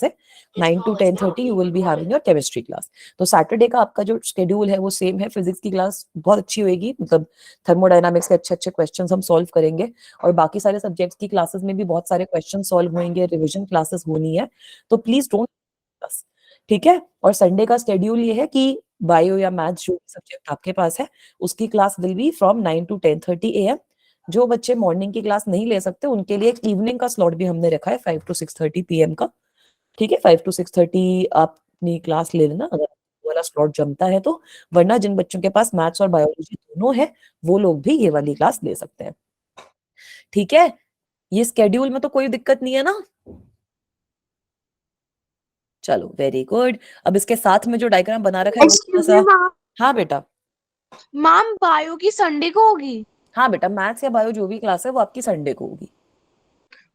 है 9 to 10:30 you will be having your chemistry class. तो Saturday का आपका जो शेड्यूल है वो सेम है। फिजिक्स की क्लास बहुत अच्छी होगी, मतलब थर्मोडायनामिक्स के अच्छे अच्छे क्वेश्चंस हम सॉल्व करेंगे, और बाकी सारे सब्जेक्ट्स की क्लासेस में भी बहुत सारे क्वेश्चन सॉल्व होंगे, रिविजन क्लासेस होनी है, तो प्लीज डोंट, ठीक है। और संडे का शेड्यूल ये है कि बायो या मैथ्स जो सब्जेक्ट आपके पास है उसकी class will be from 9 to 10:30 AM। जो बच्चे मॉर्निंग की क्लास नहीं ले सकते उनके लिए एक इवनिंग का स्लॉट भी हमने रखा है 5 to 6:30 PM का, ठीक है। 5 to 6:30 आप अपनी क्लास ले लेना अगर वाला स्लॉट जमता है तो, वरना जिन बच्चों के पास मैथ्स और बायोलॉजी दोनों है वो लोग भी ये वाली क्लास ले सकते हैं, ठीक है। ये स्केड्यूल में तो कोई दिक्कत नहीं है ना? चलो वेरी गुड। अब इसके साथ में जो डायग्राम बना रखा है वो एक्सक्यूज मी मैम, हाँ बेटा, मैम बायो की संडे को होगी? हाँ बेटा, मैथ्स या बायो जो भी क्लास है वो आपकी संडे को होगी,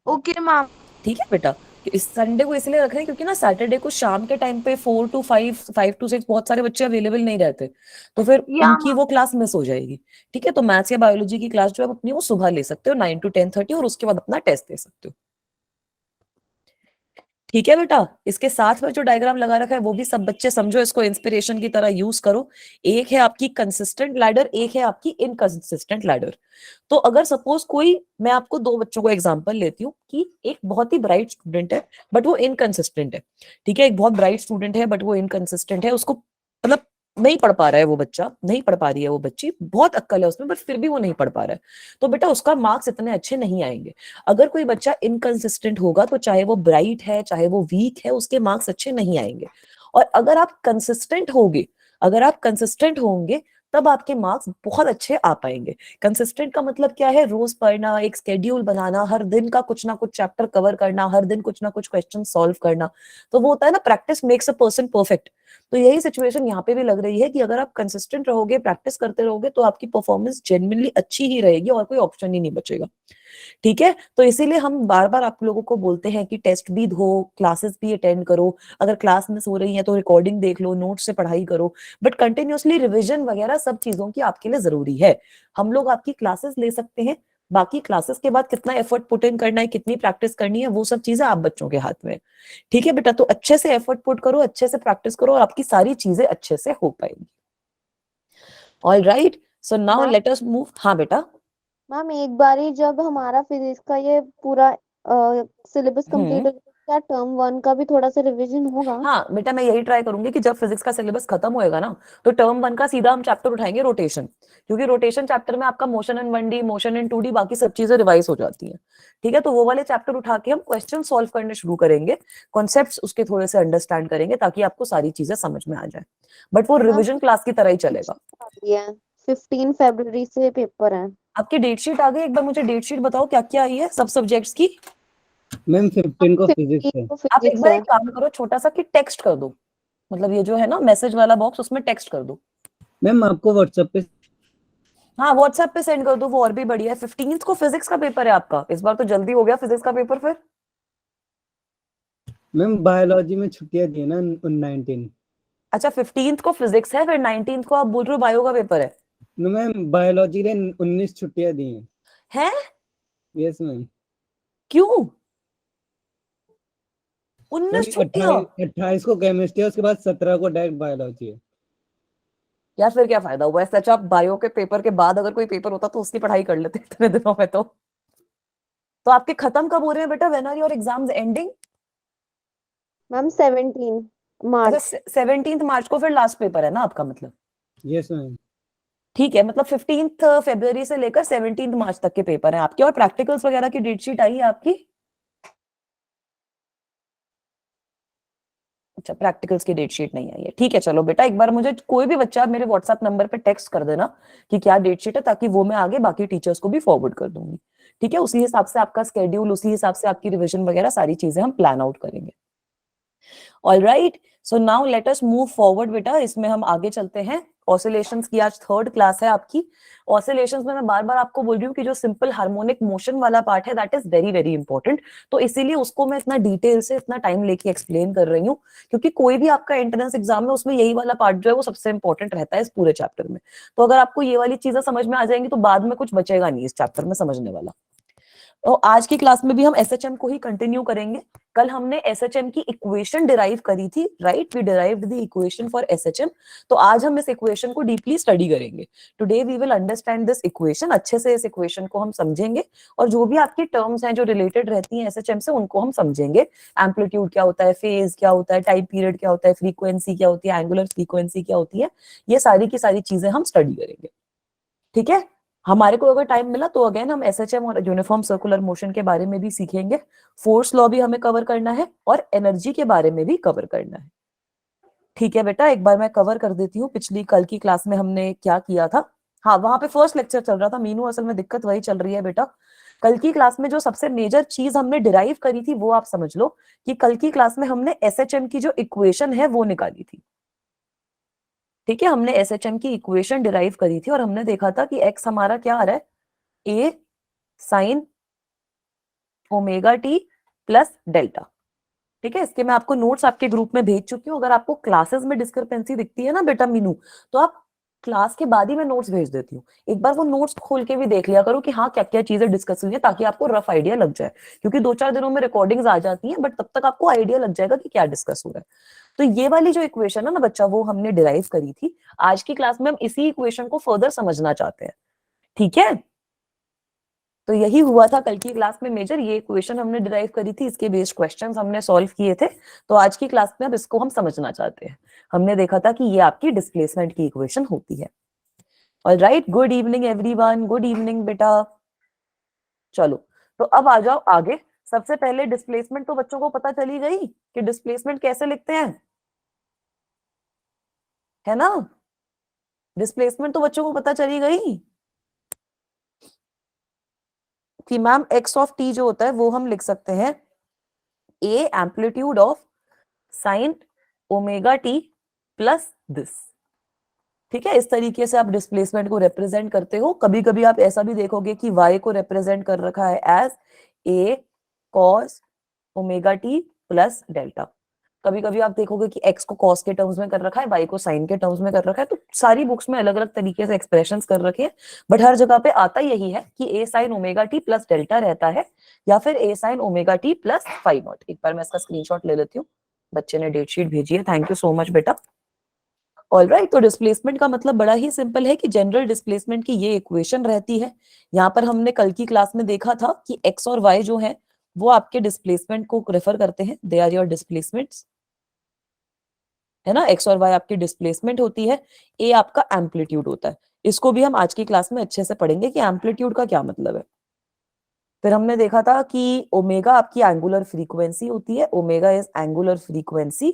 ओके मैम। ठीक है बेटा। इस संडे को इसलिए रख रहे हैं क्योंकि ना सैटरडे को शाम के टाइम पे 4 to 5, 5 to 6 बहुत सारे बच्चे अवेलेबल नहीं रहते, तो फिर या उनकी वो क्लास मिस हो जाएगी, ठीक है। तो मैथ्स या बायोलॉजी की क्लास जो है अपनी वो सुबह ले सकते हो 9 to 10:30, और उसके बाद अपना टेस्ट दे सकते हो, ठीक है बेटा। इसके साथ में जो डायग्राम लगा रखा है वो भी सब बच्चे समझो, इसको इंस्पिरेशन की तरह यूज करो। एक है आपकी कंसिस्टेंट लैडर, एक है आपकी इनकंसिस्टेंट लैडर। तो अगर सपोज कोई, मैं आपको दो बच्चों को एग्जांपल लेती हूँ कि एक बहुत ही ब्राइट स्टूडेंट है बट वो इनकंसिस्टेंट है, ठीक है। एक बहुत ब्राइट स्टूडेंट है बट वो इनकंसिस्टेंट है, उसको मतलब नहीं पढ़ पा रहा है वो बच्चा, नहीं पढ़ पा रही है वो बच्ची, बहुत अक्ल है उसमें बट फिर भी वो नहीं पढ़ पा रहा है, तो बेटा उसका मार्क्स इतने अच्छे नहीं आएंगे। अगर कोई बच्चा इनकंसिस्टेंट होगा तो चाहे वो ब्राइट है चाहे वो वीक है, उसके मार्क्स अच्छे नहीं आएंगे। और अगर आप कंसिस्टेंट होगे, अगर आप कंसिस्टेंट होंगे तब आपके मार्क्स बहुत अच्छे आ पाएंगे। कंसिस्टेंट का मतलब क्या है? रोज पढ़ना, एक स्केड्यूल बनाना, हर दिन का कुछ ना कुछ चैप्टर कवर करना, हर दिन कुछ ना कुछ क्वेश्चन सॉल्व करना, तो वो होता है ना practice makes a person perfect. तो यही सिचुएशन यहाँ पे भी लग रही है कि अगर आप कंसिस्टेंट रहोगे, प्रैक्टिस करते रहोगे, तो आपकी परफॉर्मेंस जेन्युइनली अच्छी ही रहेगी और कोई ऑप्शन ही नहीं बचेगा, ठीक है। तो इसीलिए हम बार बार आप लोगों को बोलते हैं कि टेस्ट भी दो, क्लासेस भी अटेंड करो, अगर क्लास मिस हो रही है तो रिकॉर्डिंग देख लो, नोट से पढ़ाई करो, बट कंटिन्यूअसली रिवीजन वगैरह सब चीजों की आपके लिए जरूरी है। हम लोग आपकी क्लासेस ले सकते हैं, बाकी क्लासेस के बाद कितना एफर्ट पुट इन करना है, कितनी प्रैक्टिस करनी है, वो सब चीजें आप बच्चों के हाथ में है, ठीक है बेटा। तो अच्छे से एफर्ट पुट करो, अच्छे से प्रैक्टिस करो और आपकी सारी चीजें अच्छे से हो पाएंगी। All right, so now ma'am let us move. हाँ बेटा। मैम एक बार ही जब हमारा फिजिक्स का ये पूरा सिलेबस कंप्लीट हम्म। हो जाए, क्या टर्म 1 का भी थोड़ा सा रिवीजन होगा? हाँ बेटा, मैं यही ट्राई करूंगी कि जब फिजिक्स का सिलेबस खत्म होएगा ना तो टर्म 1 का सीधा हम चैप्टर उठाएंगे रोटेशन, क्योंकि रोटेशन चैप्टर में आपका motion in 1D, motion in 2D, बाकी सब चीजें रिवाइज हो जाती हैं, ठीक है। तो वो वाले चैप्टर उठा के हम क्वेश्चन सॉल्व करने शुरू करेंगे, कॉन्सेप्ट्स उसके थोड़े से अंडरस्टैंड करेंगे ताकि आपको सारी चीजें समझ में आ जाए, बट वो मैम रिविजन क्लास की तरह ही चलेगा। 15 फरवरी से पेपर है। आपकी डेट शीट आ गई? एक बार मुझे डेट शीट बताओ क्या क्या आई है सब सब्जेक्ट्स की। मैम 15 को फिजिक्स 15 है। को आप एक फिजिक्स बार है। एक काम करो छोटा सा कि टेक्स्ट कर दो, मतलब ये जो है ना मैसेज वाला बॉक्स उसमें टेक्स्ट कर दो। मैम आपको व्हाट्सएप पे, हाँ व्हाट्सएप पे सेंड कर दो, वो और भी बढ़िया है। 15 को फिजिक्स का पेपर है आपका, इस बार तो जल्दी हो गया फिजिक्स का पेपर फिर। मैम बायोलॉजी में छुट्टियां दी है ना 19। अच्छा 15 को फिजिक्स है, फिर 19 को आप बोल रहे हो बायो का पेपर है? मैम बायोलॉजी ने 19 छुट्टियां दी हैं। हैं? Yes ma'am. क्यों मैम 19 छुट्टियां? 28 को केमिस्ट्री है, उसके बाद 17 को डायरेक्ट बायोलॉजी है। यार फिर क्या फायदा हुआ? सच आप बायो के पेपर के बाद अगर कोई पेपर होता तो उसकी पढ़ाई कर लेते इतने दिनों में तो आपके खत्म कब हो रहे हैं बेटा? When are your exams ending? Ma'am 17 अच्छा मार्च। 17 मार्च को फिर लास्ट पेपर है ना आपका, मतलब यस मैम। ठीक है, मतलब 15 फरवरी से लेकर 17 मार्च तक के पेपर हैं आपके। और प्रैक्टिकल्स वगैरह की डेट शीट आई है आपकी? अच्छा प्रैक्टिकल्स की डेट शीट नहीं आई है, ठीक है। चलो बेटा एक बार मुझे कोई भी बच्चा मेरे व्हाट्सएप नंबर पे टेक्स्ट कर देना कि क्या डेट शीट है, ताकि वो मैं आगे बाकी टीचर्स को भी फॉरवर्ड कर दूंगी, ठीक है। उसी हिसाब से आपका स्केड्यूल, उसी हिसाब से आपकी रिविजन वगैरह सारी चीजें हम प्लान आउट करेंगे। All right, so now let us move forward बेटा, इसमें हम आगे चलते हैं। ऑसिलेशंस की आज थर्ड क्लास है आपकी। ऑसिलेशंस में मैं बार बार आपको बोल रही हूँ कि जो सिंपल हार्मोनिक मोशन वाला पार्ट है that is very very important, तो इसीलिए उसको मैं इतना डिटेल से इतना टाइम लेके एक्सप्लेन कर रही हूँ, क्योंकि कोई भी आपका एंट्रेंस एग्जाम में उसमें यही वाला पार्ट जो है वो सबसे इंपॉर्टेंट रहता है इस पूरे चैप्टर में। तो अगर आपको ये वाली चीजें समझ में आ जाएंगी तो बाद में कुछ बचेगा नहीं इस चैप्टर में समझने वाला। और आज की क्लास में भी हम एसएचएम को ही कंटिन्यू करेंगे। कल हमने एसएचएम की इक्वेशन डिराइव करी थी, right? We derived the equation for SHM. तो आज हम इस इक्वेशन को डीपली स्टडी करेंगे। Today we will understand this equation, अच्छे से इस इक्वेशन को हम समझेंगे और जो भी आपकी टर्म्स हैं जो रिलेटेड रहती हैं एसएचएम से उनको हम समझेंगे। एम्पलीट्यूड क्या होता है, फेज क्या होता है, टाइम पीरियड क्या होता है, फ्रीक्वेंसी क्या होती है, एंगुलर फ्रीक्वेंसी क्या होती है, ये सारी की सारी चीजें हम स्टडी करेंगे। ठीक है, हमारे को अगर टाइम मिला तो अगेन हम एसएचएम और यूनिफॉर्म सर्कुलर मोशन के बारे में भी सीखेंगे। फोर्स लॉ भी हमें कवर करना है और एनर्जी के बारे में भी कवर करना है। ठीक है बेटा, एक बार मैं कवर कर देती हूँ पिछली कल की क्लास में हमने क्या किया था। हाँ, वहां पे फर्स्ट लेक्चर चल रहा था मीनू, असल में दिक्कत वही चल रही है बेटा। कल की क्लास में जो सबसे मेजर चीज हमने डिराइव करी थी वो आप समझ लो कि कल की क्लास में हमने एसएचएम की जो इक्वेशन है वो निकाली थी। ठीक है, हमने एसएचएम की इक्वेशन डिराइव करी थी और हमने देखा था कि एक्स हमारा क्या आ रहा है, A sine omega T plus delta. ठीक है, इसके मैं आपको नोट्स आपके ग्रुप में भेज चुकी हूँ। अगर आपको क्लासेस में डिस्क्रिपेंसी दिखती है ना बेटा मीनू, तो आप क्लास के बाद ही मैं नोट्स भेज देती हूँ, एक बार वो नोट्स खोल के भी देख लिया करो कि हाँ क्या क्या चीजें डिस्कस हुई है, ताकि आपको रफ आइडिया लग जाए। क्योंकि 2-4 दिनों में रिकॉर्डिंग्स आ जाती हैं, बट तब तक आपको आइडिया लग जाएगा कि क्या डिस्कस हो रहा है। तो ये वाली जो इक्वेशन है ना बच्चा, वो हमने डिराइव करी थी। आज की क्लास में हम इसी इक्वेशन को फर्दर समझना चाहते हैं। ठीक है, तो यही हुआ था कल की क्लास में मेजर, ये इक्वेशन हमने डिराइव करी थी, इसके बेस्ड क्वेश्चंस हमने सॉल्व किए थे। तो आज की क्लास में अब इसको हम समझना चाहते हैं। हमने देखा था कि ये आपकी डिस्प्लेसमेंट की इक्वेशन होती है। Alright, good evening everyone, good evening बेटा। चलो, तो अब आ जाओ आगे। सबसे पहले डिस्प्लेसमेंट तो बच्चों को पता चली गई कि डिस्प्लेसमेंट कैसे लिखते हैं, है ना? डिस्प्लेसमेंट तो बच्चों को पता चली गई कि मैम एक्स ऑफ टी जो होता है वो हम लिख सकते हैं A amplitude of sine omega T plus this. ठीक है, इस तरीके से आप डिस्प्लेसमेंट को रिप्रेजेंट करते हो। कभी कभी आप ऐसा भी देखोगे कि y को रिप्रेजेंट कर रखा है as a cos omega T plus delta. कभी कभी आप देखोगे कि x को cos के टर्म्स में कर रखा है, y को sin के टर्म्स में कर रखा है। तो सारी बुक्स में अलग अलग तरीके से एक्सप्रेशंस कर रखे हैं, बट हर जगह पे आता यही है कि a sin omega T plus delta रहता है, या फिर a sin omega T plus five not. एक बार मैं इसका स्क्रीनशॉट ले लेती हूँ, बच्चे ने डेट शीट भेजी है, थैंक यू सो मच बेटा। ऑलराइट, तो डिस्प्लेसमेंट का मतलब बड़ा ही सिंपल है कि जनरल डिस्प्लेसमेंट की ये इक्वेशन रहती है। यहाँ पर हमने कल की क्लास में देखा था कि एक्स और वाई जो है वो आपके डिस्प्लेसमेंट को रेफर करते हैं, दे आर योर डिस्प्लेसमेंट्स, है ना? एक्स और वाई आपकी डिस्प्लेसमेंट होती है, ए आपका एम्पलीट्यूड होता है। इसको भी हम आज की क्लास में अच्छे से पढ़ेंगे कि एम्पलीट्यूड का क्या मतलब है। फिर हमने देखा था कि ओमेगा आपकी एंगुलर फ्रीक्वेंसी होती है, ओमेगा इज एंगुलर फ्रीक्वेंसी।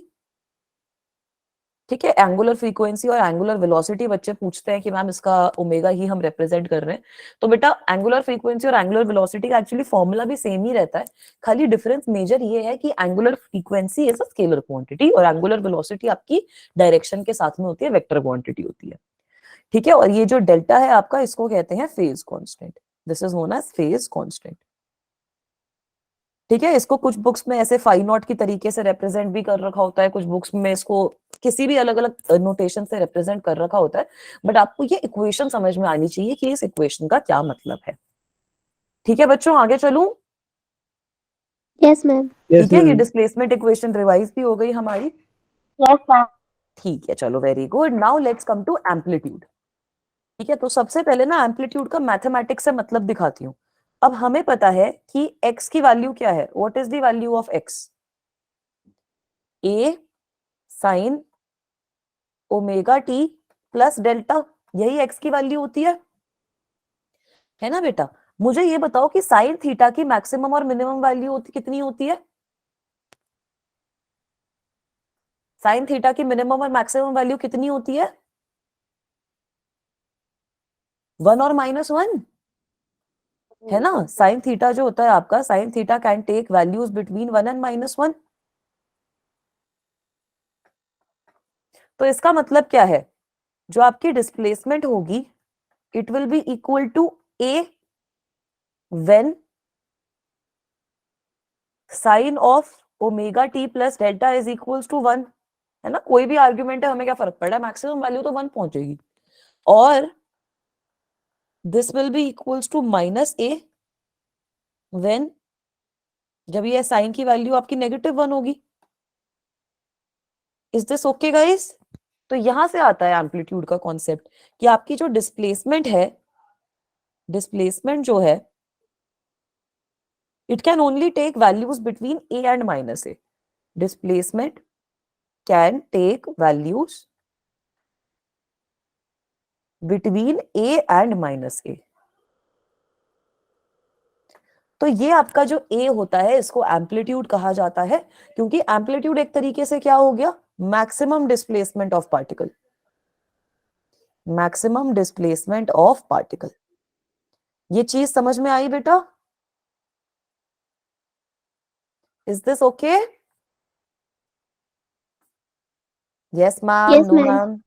ठीक है, एंगुलर फ्रीक्वेंसी और एंगुलर वेलोसिटी बच्चे पूछते हैं कि मैम इसका ओमेगा ही हम रिप्रेजेंट कर रहे हैं। तो बेटा एंगुलर फ्रीक्वेंसी और एंगुलर वेलोसिटी का एक्चुअली फॉर्मूला भी सेम ही रहता है, खाली डिफरेंस मेजर ये है कि angular frequency is a scalar quantity और एंगुलर वेलोसिटी आपकी डायरेक्शन के साथ में होती है, वेक्टर क्वांटिटी होती है। ठीक है, और ये जो डेल्टा है आपका, इसको कहते हैं phase constant, this is known as phase constant. ठीक है, इसको कुछ बुक्स में ऐसे फाई नॉट की तरीके से रिप्रेजेंट भी कर रखा होता है, कुछ बुक्स में इसको किसी भी अलग अलग नोटेशन से रिप्रेजेंट कर रखा होता है, बट आपको ये इक्वेशन समझ में आनी चाहिए कि इस इक्वेशन का क्या मतलब है। ठीक है बच्चों, आगे चलूं? Yes ma'am. ठीक है, ये डिस्प्लेसमेंट इक्वेशन रिवाइज भी हो गई हमारी। Yes ma'am. ठीक है, चलो very good. Now let's come to amplitude. ठीक है, तो सबसे पहले ना एम्पलीट्यूड का मैथमेटिक्स से मतलब दिखाती हूँ। अब हमें पता है कि x की वैल्यू क्या है, what is the value of x? a sine omega T plus delta, यही x की वैल्यू होती है ना बेटा? मुझे ये बताओ कि साइन थीटा की मैक्सिमम और मिनिमम वैल्यू कितनी होती है? साइन थीटा की मिनिमम और मैक्सिमम वैल्यू कितनी होती है? 1 और -1, है ना? साइन थीटा जो होता है आपका, sine theta can take values between 1 and -1। तो इसका मतलब क्या है, जो आपकी डिस्प्लेसमेंट होगी it will be equal to a when sine of omega T plus delta is equals to 1, है ना? कोई भी आर्ग्यूमेंट है, हमें क्या फर्क पड़ रहा है, मैक्सिमम वैल्यू तो 1 पहुंचेगी। और this will be equals to -a when, जब ये साइन की वैल्यू आपकी -1 होगी। Is this okay guys? तो यहां से आता है एम्पलीट्यूड का कॉन्सेप्ट कि आपकी जो डिस्प्लेसमेंट है, डिस्प्लेसमेंट जो है, it can only take values between a and -a। Displacement can take values between a and -a। तो ये आपका जो a होता है इसको एम्पलीट्यूड कहा जाता है, क्योंकि एम्पलीट्यूड एक तरीके से क्या हो गया, maximum displacement of particle, maximum displacement of particle. ये चीज समझ में आई बेटा? Is this okay? Yes ma'am, yes no ma'am. Ma'am?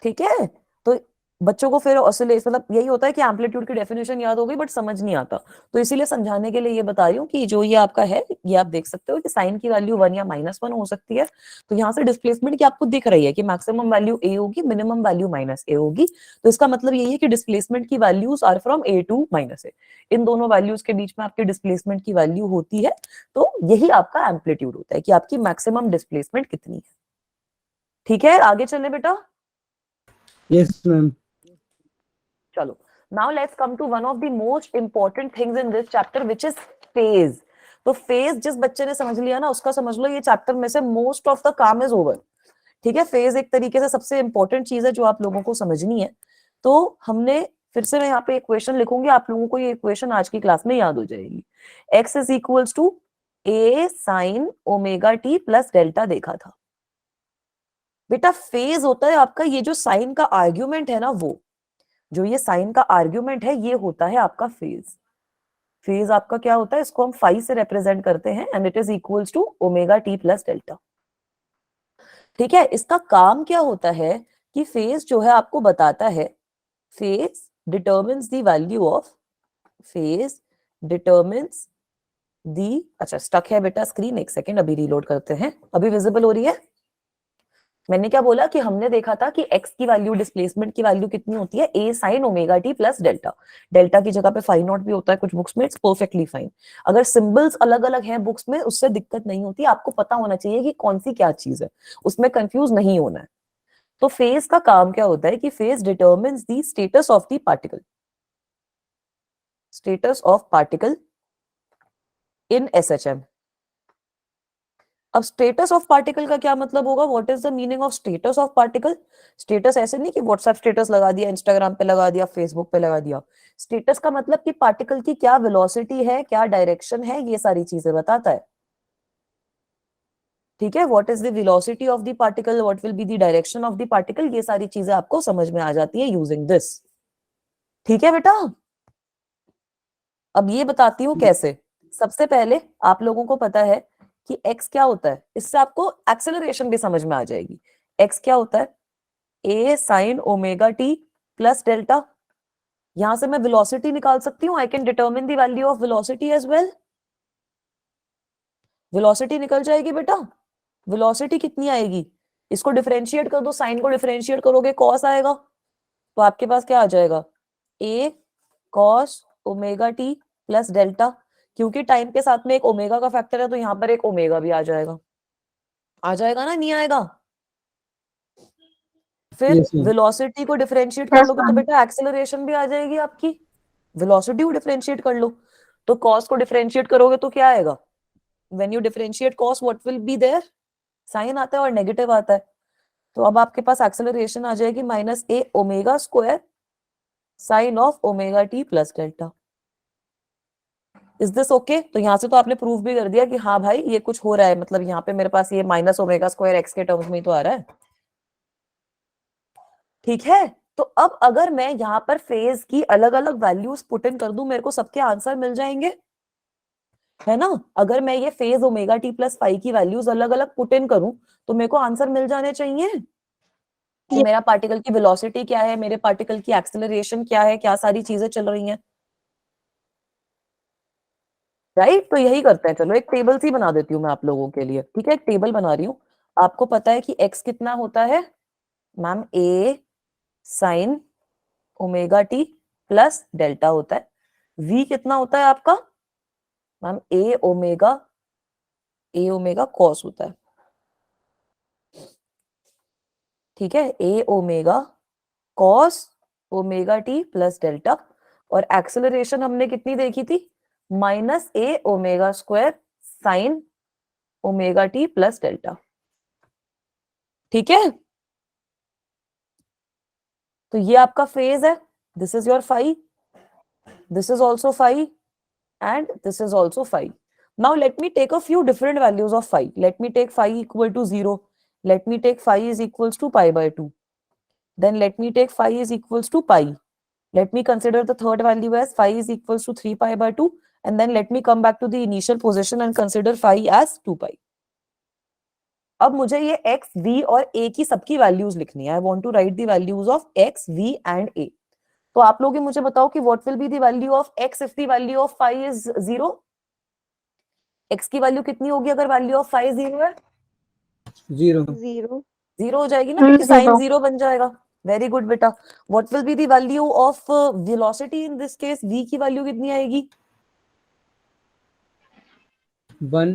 ठीक है। तो बच्चों को फिर ऑसिलेशन, मतलब यही होता है कि एम्पलीट्यूड की डेफिनेशन याद हो गई बट समझ नहीं आता, तो इसीलिए समझाने के लिए ये बता रही हूँ कि जो ये आपका है, ये आप देख सकते हो कि साइन की वैल्यू 1 या -1 हो सकती है। तो यहाँ से डिस्प्लेसमेंट की आपको दिख रही है कि मैक्सिमम वैल्यू a होगी, मिनिमम वैल्यू -a होगी। तो इसका मतलब यही है कि डिस्प्लेसमेंट की values are from a to -a। इन दोनों वैल्यूज के बीच में आपके डिस्प्लेसमेंट की वैल्यू होती है। तो यही आपका एम्पलीट्यूड होता है कि आपकी मैक्सिमम डिस्प्लेसमेंट कितनी है। ठीक है, आगे चले बेटा। Yes ma'am. चलो, now let's come to one of the most important things in this chapter, which is phase। तो फेज जिस बच्चे ने समझ लिया ना, उसका समझ लो ये चैप्टर में से मोस्ट ऑफ द काम इज ओवर। ठीक है, फेज एक तरीके से सबसे इंपॉर्टेंट चीज है जो आप लोगों को समझनी है। तो हमने, फिर से मैं यहाँ पे इक्वेशन लिखूंगी, आप लोगों को ये इक्वेशन आज की क्लास में याद हो जाएगी। x is equals to a sine omega T plus delta देखा था बेटा। फेज होता है आपका ये जो साइन का आर्ग्यूमेंट है ना, वो जो ये साइन का आर्ग्यूमेंट है ये होता है आपका फेज। फेज आपका क्या होता है, इसको हम फाई से रिप्रेजेंट करते हैं, and it is equals to omega T plus delta. ठीक है, इसका काम क्या होता है कि फेज जो है आपको बताता है, phase determines the value of, phase determines the, अच्छा स्टक है बेटा स्क्रीन, एक सेकेंड अभी रीलोड करते हैं, अभी विजिबल हो रही है? मैंने क्या बोला कि हमने देखा था कि x की वैल्यू, डिस्प्लेसमेंट की वैल्यू कितनी होती है, a sine omega T plus delta. Delta की जगह पे फाई नॉट भी होता है कुछ बुक्स में, इट्स परफेक्टली फाइन। अगर सिंबल्स अलग अलग हैं बुक्स में उससे दिक्कत नहीं होती, आपको पता होना चाहिए कि कौन सी क्या चीज है, उसमें कंफ्यूज नहीं होना है। तो फेज का काम क्या होता है कि phase determines the status of the particle, status of particle in SHM. अब स्टेटस ऑफ पार्टिकल का क्या मतलब होगा, what is the meaning of status of particle? Status ऐसे नहीं कि व्हाट्सएप स्टेटस लगा दिया, इंस्टाग्राम पे लगा दिया, फेसबुक पे लगा दिया। स्टेटस का मतलब कि पार्टिकल की क्या वेलोसिटी है, क्या डायरेक्शन है, ये सारी चीजें बताता है। ठीक है, what is the velocity of the particle, what will be the direction of the particle, ये सारी चीजें आपको समझ में आ जाती है यूजिंग दिस। ठीक है बेटा, अब ये बताती हूँ कैसे। सबसे पहले आप लोगों को पता है कि x क्या होता है, इससे आपको एक्सेलरेशन भी समझ में आ जाएगी। x क्या होता है, a sine omega T plus delta. यहां से मैं वेलोसिटी निकाल सकती हूँ, I can determine the value of velocity as well. Velocity निकल जाएगी बेटा। वेलोसिटी कितनी आएगी, इसको डिफरेंशिएट कर दो, साइन को डिफरेंशिएट करोगे कॉस आएगा, तो आपके पास क्या आ जाएगा, a cos omega T plus delta. क्योंकि टाइम के साथ में एक ओमेगा का फैक्टर है तो यहाँ पर एक ओमेगा भी आ जाएगा। आ जाएगा ना, नहीं आएगा? फिर यस मैम। वेलोसिटी को डिफरेंशिएट कर यस लोगे तो मैम। बेटा एक्सेलरेशन भी आ जाएगी आपकी। वेलोसिटी को डिफरेंशिएट कर लो, तो कॉस को डिफरेंशिएट करोगे तो क्या आएगा, when you differentiate cos what will be there, sine आता है और नेगेटिव आता है। तो अब आपके पास एक्सेलरेशन आ जाएगी -a omega square sign of omega T plus delta. Is this okay? तो यहां से तो आपने प्रूव भी कर दिया कि हाँ भाई ये कुछ हो रहा है, मतलब यहाँ पे मेरे पास ये माइनस ओमेगा स्क्वायर एक्स के टर्म्स में ही तो आ रहा है। ठीक है, तो अब अगर मैं यहाँ पर फेज की अलग अलग वैल्यूज पुट इन कर दूं, मेरे को सबके आंसर मिल जाएंगे, है ना? अगर मैं ये phase omega T plus phi की वैल्यूज अलग अलग पुट इन करूं तो मेरे को आंसर मिल जाने चाहिए कि मेरा पार्टिकल की वेलोसिटी क्या है, मेरे पार्टिकल की एक्सेलरेशन क्या है, क्या सारी चीजें चल रही हैं। राइट, तो यही करते हैं। चलो एक टेबल सी बना देती हूँ मैं आप लोगों के लिए। ठीक है, एक टेबल बना रही हूँ। आपको पता है कि x कितना होता है ma'am, a sine omega T plus delta होता है। v कितना होता है आपका मैम ए ओमेगा कॉस होता है, ठीक है, A omega cos omega T plus delta. और एक्सेलरेशन हमने कितनी देखी थी, minus A omega square sine omega T plus delta, ठीक है। तो ये आपका फेज है, this is your phi, this is also phi and this is also phi. Now let me take a few different values of phi. Let me take phi equal to 0. Let me take phi is equals to pi by 2. Then let me take phi is equals to pi. Let me consider the third value as phi is equals to 3 pi by 2. And then let me come back to the initial position and consider phi as 2 pi. अब मुझे ये x, v और a की सबकी values लिखनी है। I want to write the values of x, v and a. तो आप लोग मुझे बताओ कि what will be the value of x if the value of phi is 0। x की वैल्यू कितनी होगी अगर वैल्यू ऑफ फाई 0 है? 0 0 हो जाएगी ना, क्योंकि साइन 0 बन जाएगा। वेरी गुड बेटा। What will be the value of velocity in this case? v की वैल्यू कितनी आएगी? 1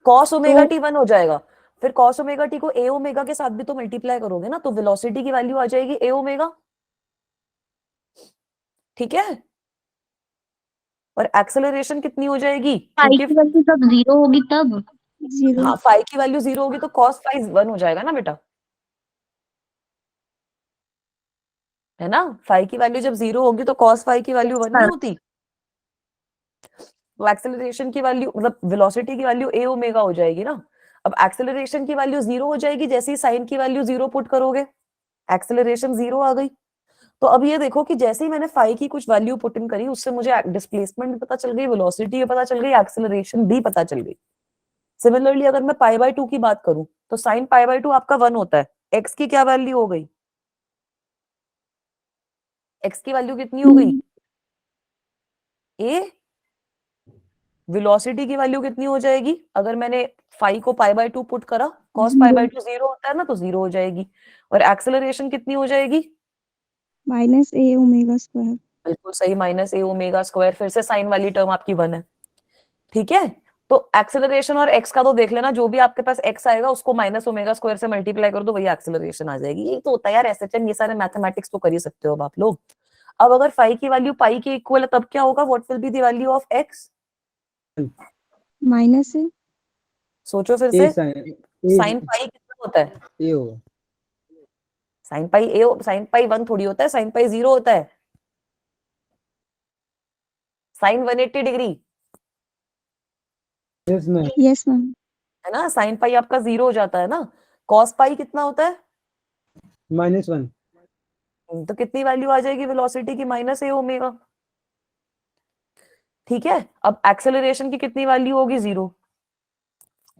cos ओमेगा टी 1 हो जाएगा। फिर cos ओमेगा टी को a ओमेगा के साथ भी तो मल्टीप्लाई करोगे ना, तो वेलोसिटी की वैल्यू आ जाएगी a ओमेगा, ठीक है। और एक्सेलरेशन कितनी हो जाएगी? फाई की वैल्यू जब 0 होगी तब हाँ, फाई की वैल्यू 0 होगी तो cos फाई 1 हो जाएगा ना बेटा, है ना। फाई की वैल्यू जब 0 होगी तो cos फाई की वैल्यू 1 नहीं होती। तो एक्सेलरेशन की वैल्यू मतलब वेलोसिटी की वैल्यू a ओमेगा हो जाएगी ना। अब एक्सेलरेशन की वैल्यू 0 हो जाएगी जैसे ही साइन की वैल्यू 0 पुट करोगे, एक्सेलरेशन 0 आ गई। तो अब ये देखो कि जैसे ही मैंने फाई की कुछ वैल्यू पुट इन करी, उससे मुझे डिस्प्लेसमेंट भी पता चल गई, वेलोसिटी भी पता चल गई, एक्सेलरेशन भी पता चल गई। सिमिलरली अगर मैं पाई बाय 2 की बात करूं तो साइन पाई बाय 2 आपका 1 होता है। एक्स की क्या वैल्यू हो गई? एक्स की वैल्यू कितनी हो गई? ए। वेलोसिटी की वैल्यू कितनी हो जाएगी अगर मैंने फाई को पाई बाय 2 पुट करा? cos पाई बाय 2 0 होता है ना, तो 0 हो जाएगी। और एक्सेलरेशन कितनी हो जाएगी? Minus A omega square. बिल्कुल सही, माइनस ए ओमेगा स्क्वायर। फिर से साइन वाली टर्म आपकी 1 है, ठीक है। तो एक्सेलरेशन और एक्स का तो देख लेना, जो भी आपके पास एक्स आएगा उसको माइनस ओमेगा स्क्वायर से मल्टीप्लाई कर दो, वही एक्सेलरेशन आ जाएगी। यही तो होता है यार एसएचएम, ये सारे मैथमेटिक्स तो कर ही सकते हो अब आप लोग। अब अगर फाई की वैल्यू पाई के इक्वल है तब क्या होगा? What will be the value of X? Minus A. सोचो फिर से, साइन पाई कितना होता है? ए होगा। साइन पाई 1 थोड़ी होता है, साइन पाई 0 होता है। Sine 180 degree, yes ma'am. Yes ma'am. है ना। साइन पाई आपका 0 हो जाता है ना। कॉस पाई कितना होता है? -1। तो कितनी वैल्यू आ जाएगी वेलोसिटी की? माइनस ए ओमेगा, ठीक है। अब एक्सेलरेशन की कितनी वैल्यू होगी? 0,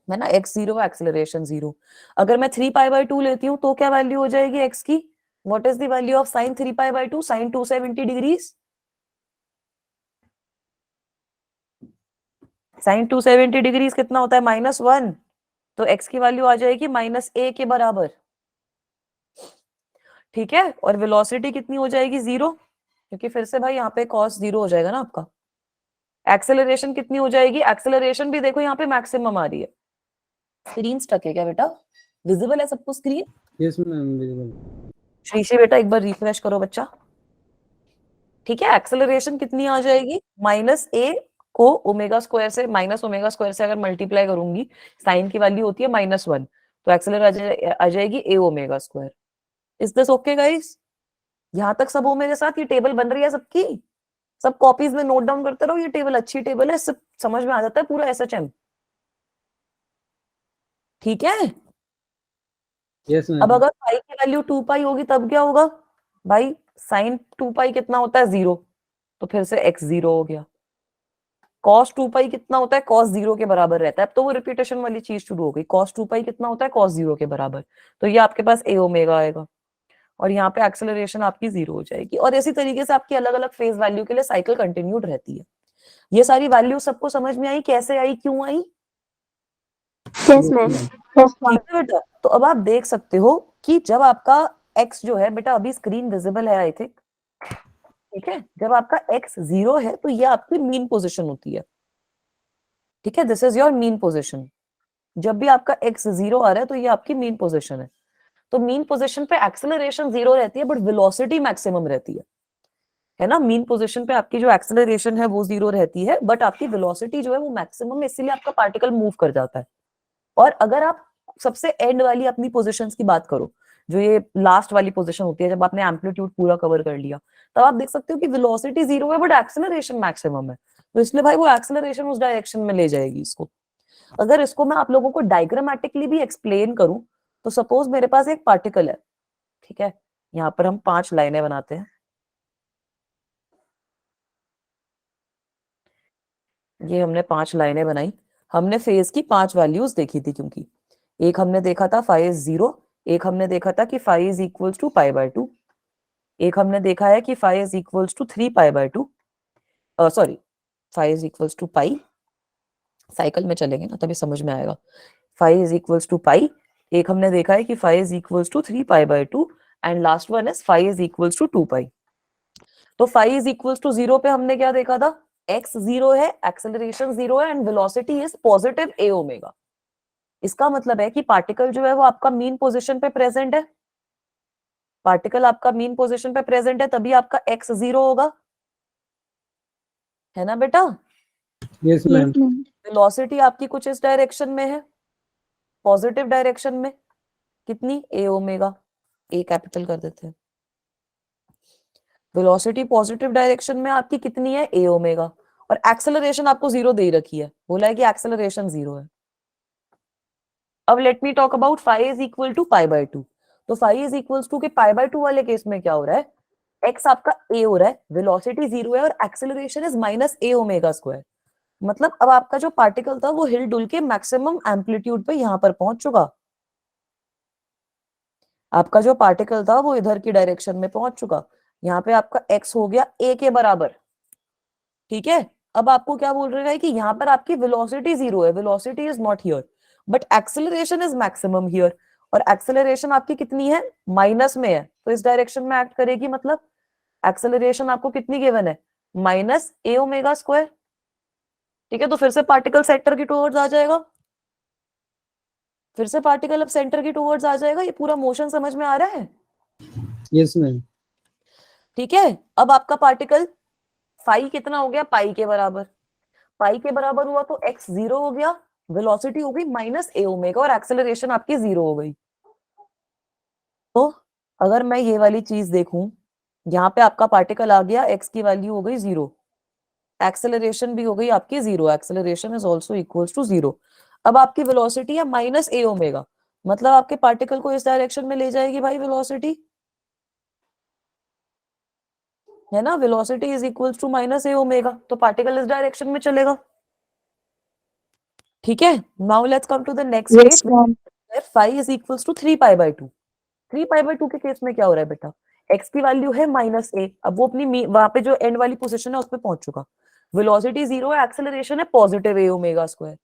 है ना। x 0, acceleration 0। अगर मैं 3 पाई बाय 2 लेती हूँ तो क्या वैल्यू हो जाएगी x की? What is the value of sine 3 pi by 2? Sine 270 degrees. Sine 270 degrees कितना होता है? -1। तो x की वैल्यू आ जाएगी -a के बराबर, ठीक है। और वेलोसिटी कितनी हो जाएगी? 0, क्योंकि फिर से भाई यहाँ पे cos 0 हो जाएगा ना आपका। एक्सेलरेशन कितनी हो जाएगी? एक्सेलरेशन भी देखो यहाँ पे मैक्सिमम आ रही है। स्क्रीन स्टक है क्या बेटा? विजिबल है सबको screen? Yes ma'am visible. Shrishi बेटा एक बार रिफ्रेश करो बच्चा, ठीक है। एक्सेलरेशन कितनी आ जाएगी? -a को ओमेगा स्क्वायर से, माइनस ओमेगा स्क्वायर से अगर मल्टीप्लाई करूंगी, साइन की वैल्यू होती है -1, तो एक्सेलरेशन आ जाएगी a omega square. Is this okay guys? यहां तक सब हो मेरे साथ? ये टेबल बन रही है सबकी? सब कॉपीज में नोट डाउन करते रहो, ये टेबल अच्छी टेबल है, सब समझ में आ जाता है पूरा एसएचएम, ठीक है। Yes ma'am. अब अगर पाई की वैल्यू 2 पाई होगी तब क्या होगा भाई? साइन 2 पाई कितना होता है? 0, तो फिर से x 0 हो गया। cos 2 पाई कितना होता है? cos 0 के बराबर रहता है। अब तो वो रिपीटेशन वाली चीज शुरू हो गई। cos 2 पाई कितना होता है? cos 0 के बराबर। तो ये आपके पास a ओमेगा आएगा और यहाँ पे एक्सेलरेशन आपकी 0 हो जाएगी। और इसी तरीके से आपकी अलग अलग फेज वैल्यू के लिए साइकिल कंटिन्यूड रहती है। ये सारी वैल्यू सबको समझ में आई? कैसे आई, क्यों आई? Yes ma'am. ठीक है बेटा। तो अब आप देख सकते हो कि जब आपका x जो है बेटा, अभी स्क्रीन विजिबल है आई थिंक, ठीक है, जब आपका x 0 है तो ये आपकी मीन पोजीशन होती है। ठीक है, this is your mean position. जब भी आपका x 0 आ रहा है तो ये आपकी मीन पोजीशन है। तो मीन पोजीशन पे एक्सेलरेशन 0 रहती है बट वेलोसिटी मैक्सिमम रहती है ना। मीन पोजीशन पे आपकी जो एक्सेलरेशन है वो 0 रहती है बट आपकी वेलोसिटी जो है वो मैक्सिमम है, इसीलिए आपका पार्टिकल मूव कर जाता है। और अगर आप सबसे एंड वाली अपनी पोजीशंस की बात करो, जो ये लास्ट वाली पोजीशन होती है जब आपने एम्पलीट्यूड पूरा कवर कर लिया, तब आप देख सकते हो कि वेलोसिटी 0 है बट एक्सेलरेशन मैक्सिमम है। तो इसलिए भाई वो एक्सेलरेशन उस डायरेक्शन में ले जाएगी इसको। अगर इसको मैं आप लोगों को डायग्रामेटिकली भी एक्सप्लेन करूं, तो सपोज मेरे पास एक पार्टिकल है, ठीक है, यहाँ पर हम 5 लाइनें बनाते हैं। ये हमने 5 लाइनें बनाई। हमने फेज की 5 वैल्यूज देखी थी, क्योंकि एक हमने देखा था फाई इज 0, एक हमने देखा था कि phi is equals to pi by 2, एक हमने देखा है कि phi is equals to 3 pi by 2, sorry phi is equals to pi, cycle में चलेंगे ना तभी समझ में आएगा। Phi is equals to pi, एक हमने देखा है कि phi is equals to 3 pi by 2 and last one is phi is equals to 2 pi. तो फाई इज इक्वल्स टू 0 पे हमने क्या देखा था, x 0 है, एक्सेलरेशन 0 है and velocity is positive a omega. इसका मतलब है कि पार्टिकल जो है वो आपका मीन पोजीशन पे प्रेजेंट है। पार्टिकल आपका मीन पोजीशन पे प्रेजेंट है तभी आपका x 0 होगा, है ना बेटा। Yes ma'am. Yes ma'am. Velocity आपकी कुछ इस डायरेक्शन में है, पॉजिटिव डायरेक्शन में, कितनी a ओमेगा, a कैपिटल कर देते हैं। वेलोसिटी पॉजिटिव डायरेक्शन में आपकी कितनी है, a ओमेगा, और एक्सेलरेशन आपको 0 दे रखी है, बोला है कि एक्सेलरेशन 0 है। अब let me talk about phi is equal to pi by 2। तो फाई इज इक्वल टू के पाई बाय 2 वाले केस में क्या हो रहा है, x आपका a हो रहा है, वेलोसिटी 0 है और acceleration is minus a omega square. मतलब अब आपका जो पार्टिकल था वो हिल डुल के मैक्सिमम एम्पलीट्यूड पे यहां पर पहुंच चुका। आपका जो पार्टिकल था वो इधर की डायरेक्शन में पहुंच चुका। यहाँ पे आपका x हो गया a के बराबर, ठीक है। अब आपको क्या बोल रहा है कि यहाँ पर आपकी वेलोसिटी 0 है, velocity is not here but acceleration is maximum here, और एक्सेलरेशन आपकी कितनी है, माइनस में है, तो इस डायरेक्शन में एक्ट करेगी। मतलब एक्सेलरेशन आपको कितनी गिवन है, माइनस a ओमेगा स्क्वायर। ठीक है, तो फिर से पार्टिकल सेंटर की टुवर्ड्स आ जाएगा, फिर से पार्टिकल अब सेंटर की टुवर्ड्स आ जाएगा। ये पूरा मोशन समझ में आ रहा है, यस मैम। ठीक है। अब आपका पार्टिकल फाई कितना हो गया, पाई के बराबर, पाई के बराबर हुआ तो x 0 हो गया, वेलोसिटी हो गई माइनस a ओमेगा और एक्सेलरेशन आपकी 0 हो गई। तो अगर मैं ये वाली चीज देखूं, यहाँ पे आपका पार्टिकल आ गया, x की वैल्यू हो गई 0, एक्सेलरेशन भी हो गई आपकी 0, acceleration is also equals to 0। अब आपकी वेलोसिटी है माइनस a ओमेगा, मतलब आपके पार्टिकल को इस डायरेक्शन में ले जाएगी भाई वेलोसिटी, है ना। Velocity is equals to minus a omega, तो पार्टिकल इस डायरेक्शन में चलेगा, ठीक है। Now let's come to the next yes state, ma'am. Phi is equals to 3 pi by 2। 3 pi by 2 के केस में क्या हो रहा है बेटा, x की वैल्यू है माइनस a, अब वो अपनी वहां पे जो एंड वाली पोजीशन है उस पे पहुंच चुका, वेलोसिटी 0 है, एक्सेलरेशन है पॉजिटिव a ओमेगा स्क्वायर।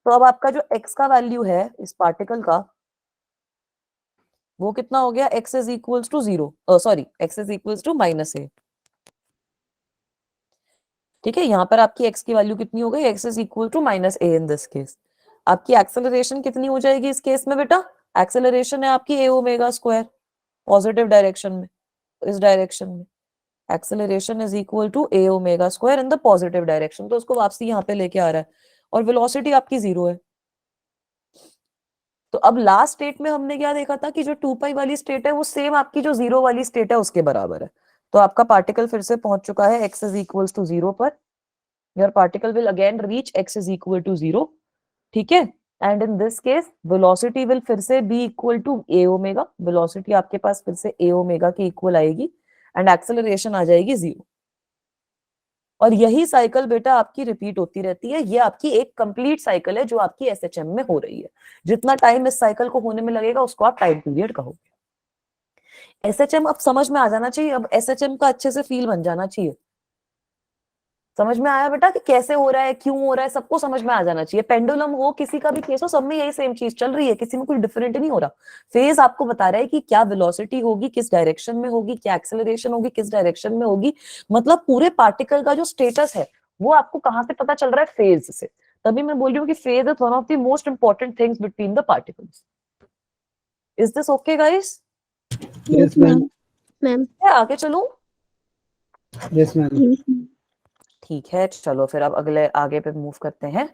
तो अब आपका जो x का वैल्यू है इस पार्टिकल का, वो कितना हो गया, x is equals to 0, sorry x is equals to minus a। ठीक है, यहाँ पर आपकी x की वैल्यू कितनी हो गई, x is equal to minus a in this case. आपकी एक्सेलरेशन कितनी हो जाएगी इस केस में बेटा, एक्सेलरेशन है आपकी a omega square, positive direction में, इस डायरेक्शन में acceleration is equal to a omega square in the positive direction, तो उसको वापसी यहाँ पे लेके आ रहा है, और वेलोसिटी आपकी 0 है। तो अब लास्ट स्टेट में हमने क्या देखा था कि जो 2 पाई वाली स्टेट है वो सेम आपकी जो 0 वाली स्टेट है उसके बराबर है। तो आपका पार्टिकल फिर से पहुंच चुका है x इज इक्वल्स टू 0 पर, your particle will again reach x is equal to 0, ठीक है। And in this case velocity will फिर से be equal to a omega, velocity आपके पास फिर से a ओमेगा के इक्वल आएगी एंड एक्सेलरेशन आ जाएगी 0। और यही साइकिल बेटा आपकी रिपीट होती रहती है, ये आपकी एक कंप्लीट साइकिल है जो आपकी एसएचएम में हो रही है। जितना टाइम इस साइकिल को होने में लगेगा उसको आप टाइम पीरियड कहोगे। एसएचएम अब समझ में आ जाना चाहिए, अब एसएचएम का अच्छे से फील बन जाना चाहिए। समझ में आया बेटा कि कैसे हो रहा है, क्यों हो रहा है, सबको समझ में आ जाना चाहिए। पेंडुलम हो, किसी का भी केस हो, सब में यही सेम चीज चल रही है, किसी में कुछ डिफरेंट नहीं हो रहा। फेज आपको बता रहा है कि क्या वेलोसिटी होगी, किस डायरेक्शन में होगी, क्या एक्सेलरेशन होगी, किस डायरेक्शन में होगी। मतलब पूरे पार्टिकल का जो स्टेटस है वो आपको कहां से पता चल रहा है? फेज से। तभी मैं बोल रही हूँ कि phase is one of the most important things between the particles. Is this okay guys? Yes ma'am. Ma'am. आगे चलूं? Yes ma'am. Yes ma'am. ठीक है, चलो फिर अब अगले आगे पे मूव करते हैं।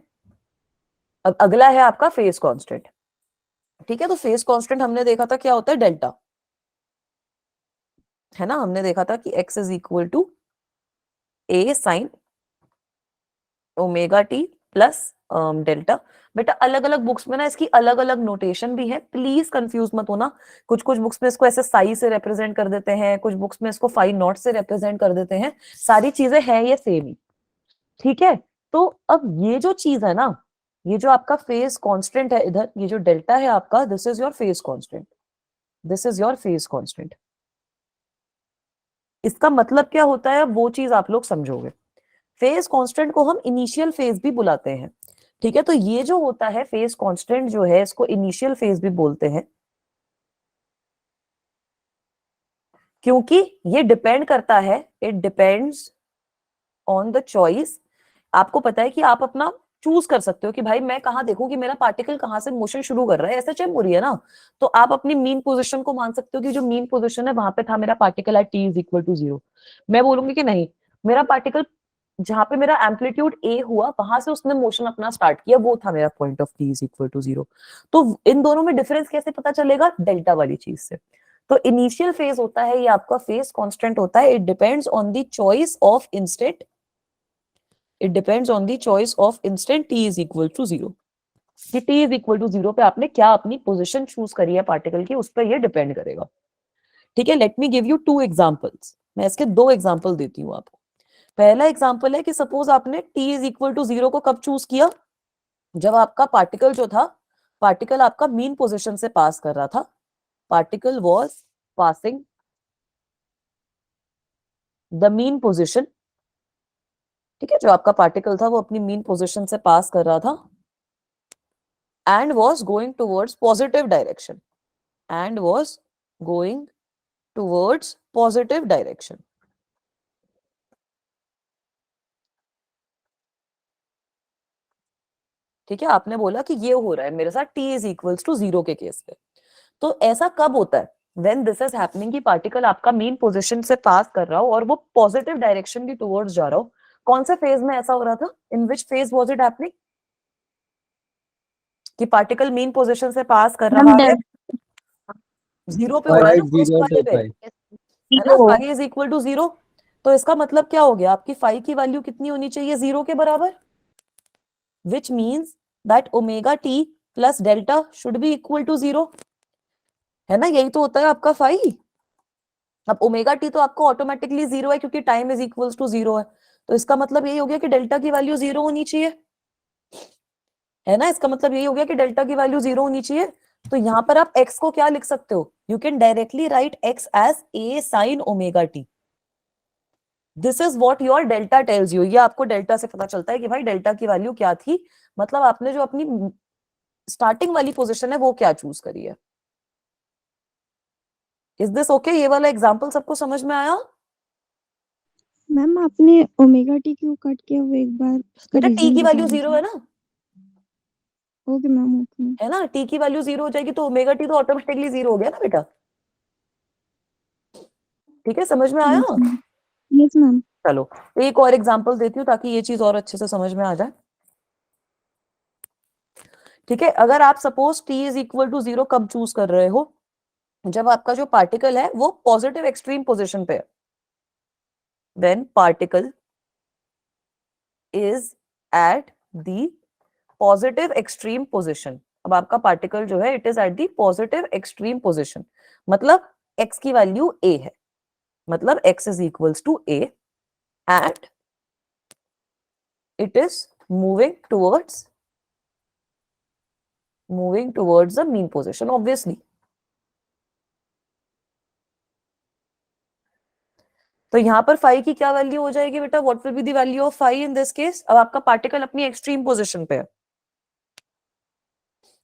अब अगला है आपका फेज कांस्टेंट। ठीक है, तो फेज कांस्टेंट हमने देखा था क्या होता है? डेल्टा, है ना। हमने देखा था कि x is equal to a sine omega T plus delta. बेटा अलग अलग बुक्स में ना इसकी अलग अलग नोटेशन भी है, प्लीज कंफ्यूज मत होना। कुछ कुछ बुक्स में इसको ऐसे साई से रिप्रेजेंट कर देते हैं, कुछ बुक्स में इसको फाई नॉट से रिप्रेजेंट कर देते हैं। सारी चीजें हैं ये सेम ही। ठीक है, तो अब ये जो चीज है ना, ये जो आपका फेज कांस्टेंट है इधर, ये जो डेल्टा है आपका, this is your phase constant, this is your phase constant. इसका मतलब क्या होता है वो चीज आप लोग समझोगे। फेज कांस्टेंट को हम इनिशियल फेज भी बुलाते हैं। ठीक है, तो ये जो होता है फेज कांस्टेंट जो है, इसको इनिशियल फेज भी बोलते हैं, क्योंकि ये डिपेंड करता है, it depends on the choice. आपको पता है कि आप अपना चूज कर सकते हो कि भाई मैं कहां देखूं कि मेरा पार्टिकल कहां से मोशन शुरू कर रहा है। ऐसा चेम हो रही है ना, तो आप अपनी मीन पोजीशन को मान सकते हो कि जो मीन पोजीशन है वहां पे था मेरा particle at t is equal to 0। मैं बोलूंगी कि नहीं, मेरा पार्टिकल जहां पे मेरा एम्पलीट्यूड ए हुआ वहां से उसने मोशन अपना स्टार्ट किया, वो था मेरा point of t is equal to 0। तो इन दोनों में डिफरेंस कैसे पता चलेगा? डेल्टा वाली चीज से। तो इनिशियल फेज होता है ये आपका फेज कांस्टेंट होता है, it depends on the choice of instant, it depends on the choice of instant t is equal to 0। कि t इज इक्वल टू 0 पे आपने क्या अपनी पोजीशन चूज करी है पार्टिकल की, उस पर ये डिपेंड करेगा। ठीक है, let me give you to examples. मैं इसके दो एग्जांपल देती हूँ आपको। पहला एग्जांपल है कि सपोज आपने t इज इक्वल टू 0 को कब चूज किया? जब आपका पार्टिकल जो था, पार्टिकल आपका मीन पोजीशन से पास कर रहा था, particle was passing the mean position. ठीक है, जो आपका पार्टिकल था वो अपनी मीन पोजीशन से पास कर रहा था and was going towards positive direction, and was going towards positive direction। ठीक है, आपने बोला कि ये हो रहा है मेरे साथ t इज इक्वल्स टू 0 के केस पे। तो ऐसा कब होता है? व्हेन दिस इज हैपनिंग कि पार्टिकल आपका मेन पोजीशन से पास कर रहा हो और वो पॉजिटिव डायरेक्शन की टुवर्ड्स जा रहा हो। कौन से फेज में ऐसा हो रहा था? In which phase was it happening? कि पार्टिकल मेन पोजीशन से पास कर रहा है, 0 पे हो रहा है ना, फर्स्ट 0 वाले पे, फाइव। है ना, फाई इज इक्वल टू 0। तो इसका मतलब क्या हो गया? आपकी फाई की वैल्यू कितनी होनी चाहिए? 0 के बराबर, which means that omega T plus delta should be equal to 0। है ना, यही तो होता है आपका फाई। अब ओमेगा टी तो आपको ऑटोमेटिकली 0 है क्योंकि टाइम इज इक्वल टू 0 है। तो इसका मतलब यही हो गया कि डेल्टा की वैल्यू 0 होनी चाहिए, है ना। इसका मतलब यही हो गया कि डेल्टा की वैल्यू 0 होनी चाहिए। तो यहां पर आप x को क्या लिख सकते हो? You can directly write x as a sine omega t. This is what your delta tells you. ये आपको डेल्टा से पता चलता है कि भाई डेल्टा की वैल्यू क्या थी, मतलब आपने जो अपनी स्टार्टिंग वाली पोजीशन है वो क्या चूज करी है। Is this okay? ये वाला एग्जांपल सबको समझ में आया? मैम आपने ओमेगा टी क्यों कट किया, वो एक बार उसका बेटा टी रीजन की बता वैल्यू 0 है दीजिए। ना, ओके मैम, ओके। है ना। टी की वैल्यू 0 हो जाएगी तो ओमेगा टी तो ऑटोमेटिकली 0 हो गया ना बेटा। ठीक है, समझ में आया? Yes ma'am. Yes ma'am. चलो एक और एग्जांपल देती हूँ ताकि ये चीज और अच्छे से समझ में आ जाए। ठीक है, अगर आप suppose t is equal to 0 कब चूज कर रहे हो? जब आपका जो पार्टिकल है वो पॉजिटिव एक्सट्रीम पोजीशन पे है। When particle is at the positive extreme position. अब आपका पार्टिकल जो है it is at the positive extreme position, मतलब x की वैल्यू a है, मतलब x is equals to a and it is moving towards the mean position obviously. तो यहाँ पर फाई की क्या वैल्यू हो जाएगी बेटा? What will be the value of phi in this case? अब आपका पार्टिकल अपनी एक्सट्रीम पोजीशन पे है.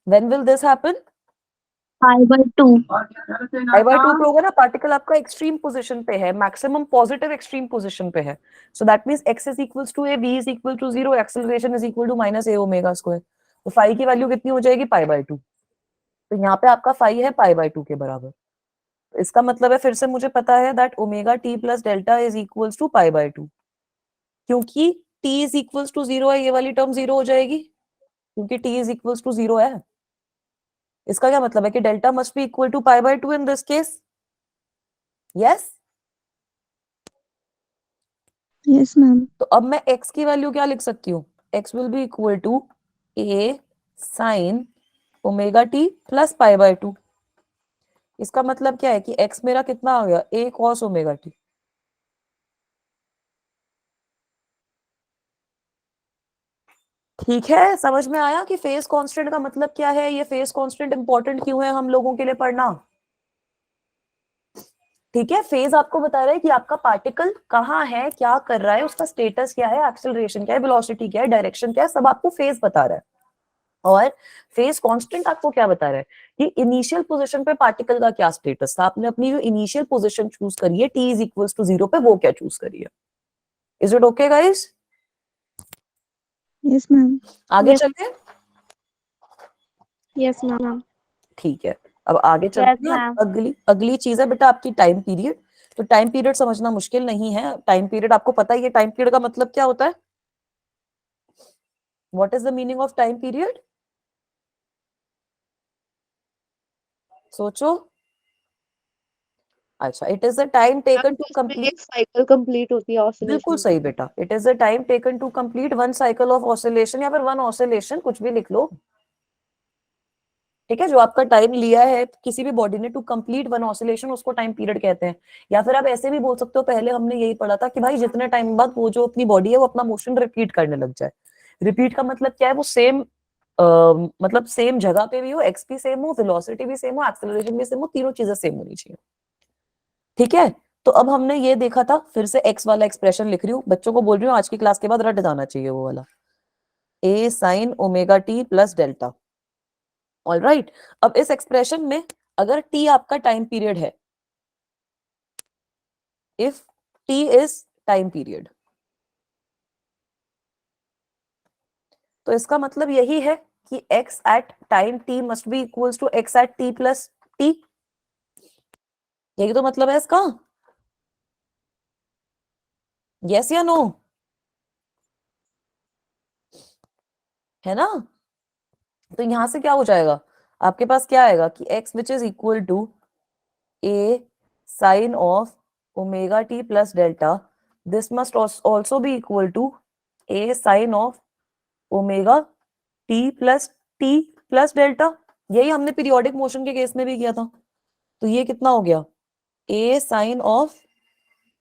When will this happen? π/2 I/2 पे होगा ना, पार्टिकल आपका एक्सट्रीम पोजीशन पे है, मैक्सिमम पॉजिटिव एक्सट्रीम पोजीशन पे है. So that means x is equals to a, v is equal to 0, acceleration is equal to minus a omega square. तो phi की वैल्यू कितनी हो जाएगी? π/2. तो यहाँ पे आपका फाई है π/2 के बराबर. तो इसका मतलब है, फिर से मुझे पता है that omega t plus delta is equals to π/2. क्योंकि t इज इक्वल्स टू 0 है, ये वाली टर्म 0 हो जाएगी क्योंकि t इज इक्वल्स टू 0 है. इसका क्या मतलब है कि delta must be equal to π/2 in this case. Yes. Yes ma'am. तो अब मैं x की वैल्यू क्या लिख सकती हूँ? x will be equal to a sine omega t plus π/2. इसका मतलब क्या है कि x मेरा कितना आ गया? a cos omega t. ठीक है, समझ में आया कि फेज कांस्टेंट का मतलब क्या है? ये फेज कांस्टेंट इंपॉर्टेंट क्यों है हम लोगों के लिए पढ़ना? ठीक है, फेज आपको बता रहा है कि आपका पार्टिकल कहाँ है, क्या कर रहा है, उसका स्टेटस क्या है, एक्सेलरेशन क्या है, वेलोसिटी क्या है, डायरेक्शन क्या है, सब आपको फेज बता रहा है. और फेज कांस्टेंट आपको क्या बता रहा है कि इनिशियल पोजीशन पे पार्टिकल का क्या स्टेटस था. आपने अपनी जो इनिशियल पोजीशन चूज करी है t इज इक्वल्स टू 0 पे, वो क्या चूज करी है. Is it okay guys? Yes ma'am. आगे Yes. चलते हैं. Yes ma'am. ठीक है, अब आगे चलते हैं. अगली अगली चीज है बेटा आपकी टाइम पीरियड. तो टाइम पीरियड समझना मुश्किल नहीं है. टाइम पीरियड आपको पता ही है, टाइम पीरियड का मतलब क्या होता है? What is the meaning of time period? सोचो. अच्छा, it is the time taken to complete. एक साइकिल कंप्लीट होती है बिल्कुल ऑसिलेशन सही बेटा. It is the time taken to complete one cycle of oscillation, या फिर वन ऑसिलेशन, कुछ भी लिख लो. ठीक है, जो आपका टाइम लिया है किसी भी बॉडी ने टू कंप्लीट वन ऑसिलेशन, उसको टाइम पीरियड कहते हैं. या फिर आप ऐसे भी बोल सकते हो, पहले हमने यही पढ़ा था कि भाई जितने टाइम बाद वो जो अपनी बॉडी है वो अपना मोशन रिपीट करने लग जाए. रिपीट का मतलब क्या है? वो सेम मतलब सेम जगह पे भी हो, एक्स भी सेम हो, वेलोसिटी भी सेम हो, एक्सेलरेशन भी सेम हो, तीनों चीजें सेम होनी चाहिए. ठीक है, तो अब हमने ये देखा था. फिर से एक्स वाला एक्सप्रेशन लिख रही हूँ, बच्चों को बोल रही हूँ आज की क्लास के बाद रट जाना चाहिए वो वाला, a sine omega T plus delta. All right. अब इस एक्सप्रेशन में अगर t आपका टाइम पीरियड है, if t is time period, तो इसका मतलब यही है कि x at time t must be equals to x at t plus t. यही तो मतलब है इसका. यस या नो? है ना? तो यहां से क्या हो जाएगा? आपके पास क्या आएगा कि x which is equal to a sine of omega t plus delta, this must also be equal to a sine of omega t plus delta. यही हमने पीरियोडिक मोशन के केस में भी किया था. तो ये कितना हो गया? a sine of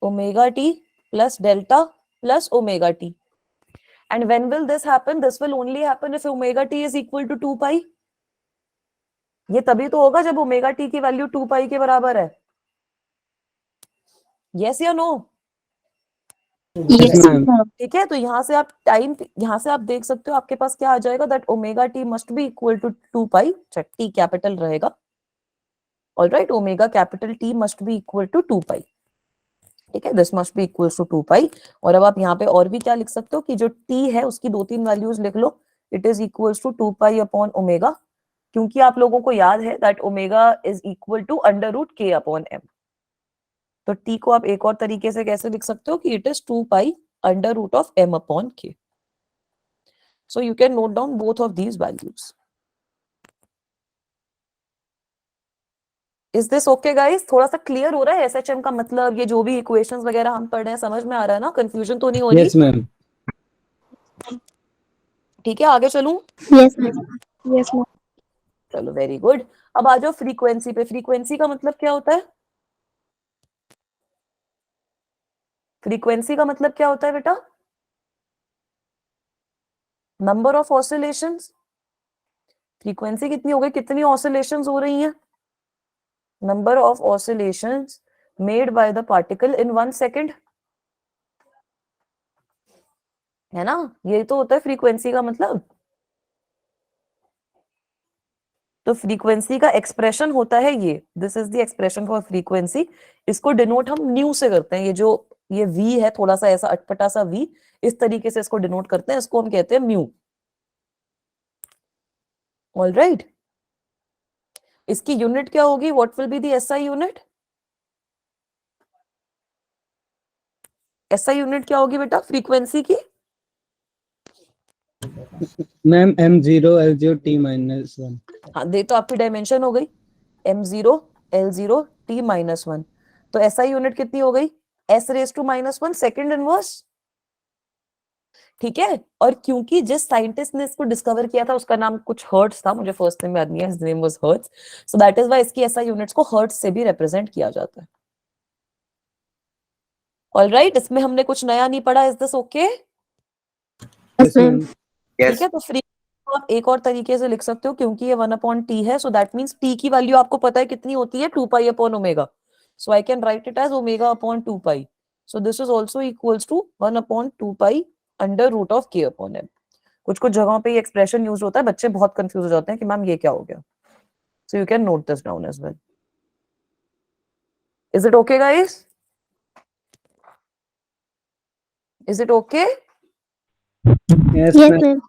omega t plus delta plus omega t. And when will this happen? This will only happen if omega t is equal to 2 pi. ये तभी तो होगा जब ओमेगा t की वैल्यू 2 pi के बराबर है. यस या नो? Yes, ma'am. ठीक है, तो यहाँ से आप देख सकते हो आपके पास क्या आ जाएगा, that omega T must be equal to 2 pi. T capital रहेगा. All right, omega capital T must be equal to 2 pi. ठीक है, this must be equal to 2 pi. और अब आप यहाँ पे और भी क्या लिख सकते हो कि जो टी है उसकी 2-3 वैल्यूज लिख लो. It is equal to 2 pi upon omega, क्योंकि आप लोगों को याद है that omega is equal to under root K upon M. तो टी को आप एक और तरीके से कैसे लिख सकते हो कि it is 2 pi under root of M upon K. So you can note down both of these values. Is this okay guys? थोड़ा सा क्लियर हो रहा है एसएचएम का मतलब, ये जो भी इक्वेशंस वगैरह हम पढ़ रहे हैं समझ में आ रहा है ना? कंफ्यूजन तो नहीं हो रही? Yes, ma'am. ठीक है, आगे चलूं? Yes ma'am. Yes ma'am. चलो, वेरी गुड. अब आ जाओ फ्रीक्वेंसी पे. फ्रीक्वेंसी का मतलब क्या होता है? फ्रीक्वेंसी का मतलब क्या होता है बेटा? Number of oscillations. फ्रीक्वेंसी कितनी हो गई, कितनी ऑसिलेशंस हो रही हैं? Number of oscillations made by the particle in 1 second, है ना? ये तो होता है फ्रीक्वेंसी का मतलब। तो फ्रीक्वेंसी का एक्सप्रेशन होता है ये, this is the expression for frequency. इसको डिनोट हम न्यू से करते हैं। ये जो ये v है थोड़ा सा ऐसा अटपटा सा v, इस तरीके से इसको डिनोट करते हैं, इसको हम कहते हैं म्यू। ऑल राइट, इसकी यूनिट क्या होगी? What will be the SI unit? SI unit क्या होगी बेटा फ्रीक्वेंसी की? Ma'am m0 l0 t-1। हाँ, दे तो आपकी डायमेंशन हो गई m0 l0 t-1। तो एसआई यूनिट कितनी हो गई? s⁻⁻1 second inverse. ठीक है, और क्योंकि जिस साइंटिस्ट ने इसको डिस्कवर किया था उसका नाम कुछ हर्ट्ज था, मुझे फर्स्ट नेम याद नहीं है, his name was hertz, so that is why इसकी एसआई यूनिट्स को हर्ट्ज से भी रिप्रेजेंट किया जाता है। ऑल राइट, इसमें हमने कुछ नया नहीं पढ़ा, is this okay? Yes ma'am. ठीक है, तो फ्री आप एक और तरीके से लिख सकते हो, क्योंकि ये 1/t है, सो दैट मींस t की वैल्यू आपको पता है कितनी होती है, 2π/ω, so I can write it as ω/2π, so this is also equals to 1/2π √k/m। कुछ कुछ जगहों पे ये एक्सप्रेशन यूज होता है, बच्चे बहुत कंफ्यूज हो जाते हैं कि मैम ये क्या हो गया, so you can note this down as well. Is it okay guys? Is it okay? Yes yes ma'am. Ma'am.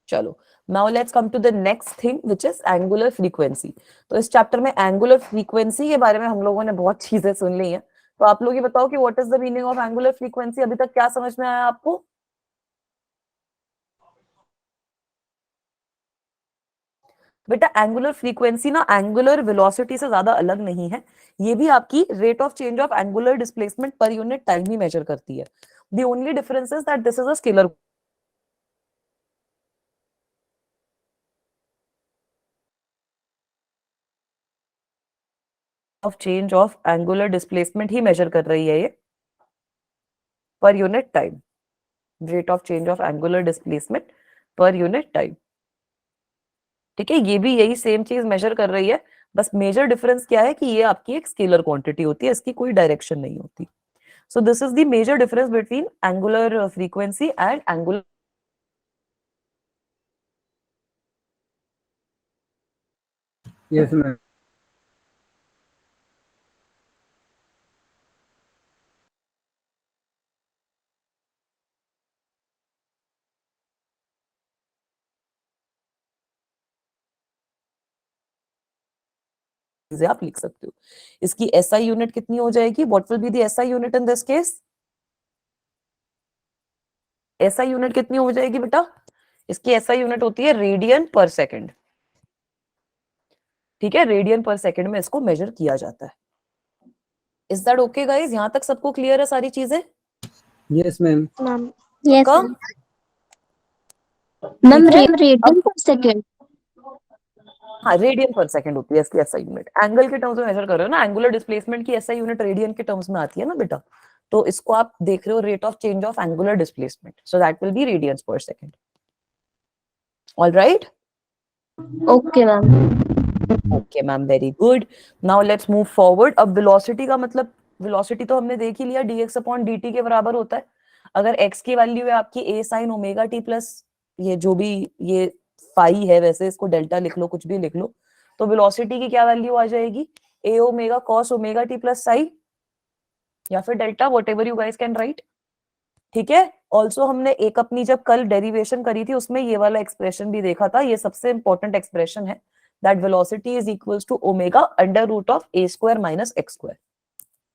चलो, now let's come to the next thing which is angular frequency. तो इस chapter में angular frequency के बारे में हम लोगों ने बहुत चीजें सुन ली हैं, तो आप लोग ये बताओ कि what is the meaning of angular frequency. अभी तक क्या समझ में आया आपको? बेटा एंगुलर फ्रीक्वेंसी ना एंगुलर वेलोसिटी से ज्यादा अलग नहीं है, ये भी आपकी rate of change of angular displacement per unit time ही मेजर करती है। The only difference is that this is a scalar of change of angular displacement ही मेजर कर रही है ये per unit time, rate of change of angular displacement per unit time. ठीक है, ये भी यही सेम चीज मेजर कर रही है, बस मेजर डिफरेंस क्या है कि ये आपकी एक स्केलर क्वांटिटी होती है, इसकी कोई डायरेक्शन नहीं होती। So this is the major difference between angular frequency and angular. Yes ma'am. आप लिख सकते हो। इसकी एसआई यूनिट कितनी हो जाएगी? What will be the SI unit in this case? SI unit कितनी हो जाएगी बेटा? इसकी एसआई यूनिट होती है रेडियन पर सेकंड। ठीक है, रेडियन पर सेकंड में इसको मेजर किया जाता है। Is that okay guys? यहां तक सबको क्लियर है सारी चीजें? Yes ma'am. मैम यस पक्का? मैम। ठीक है, रेडियन पर सेकंड। हाँ रेडियन पर सेकंड होती है इसकी एसआई यूनिट। एंगल के टर्म्स में मेजर कर रहे हो ना, एंगुलर डिस्प्लेसमेंट की एसआई यूनिट रेडियन के टर्म्स में आती है ना बेटा, तो इसको आप देख रहे हो rate of change of angular displacement, so that will be radiance पर second. All right, okay ma'am. Okay ma'am, very good. Now let's move forward. अब वेलोसिटी का मतलब, वेलोसिटी तो हमने देख ही लिया, dx/dt के बराबर होता है। अगर x की वैल्यू है आपकी a sin omega t plus ये जो भी ये फाई है, वैसे इसको डेल्टा लिख लो, कुछ भी लिख लो, तो वेलोसिटी की क्या वैल्यू आ जाएगी? a omega cos omega t plus psi, या फिर delta, what ever you guys can write. ठीक है, ऑल्सो हमने एक अपनी जब कल डेरिवेशन करी थी उसमें ये वाला एक्सप्रेशन भी देखा था, ये सबसे इंपॉर्टेंट एक्सप्रेशन है, that velocity is equals to omega under root of a square minus x square.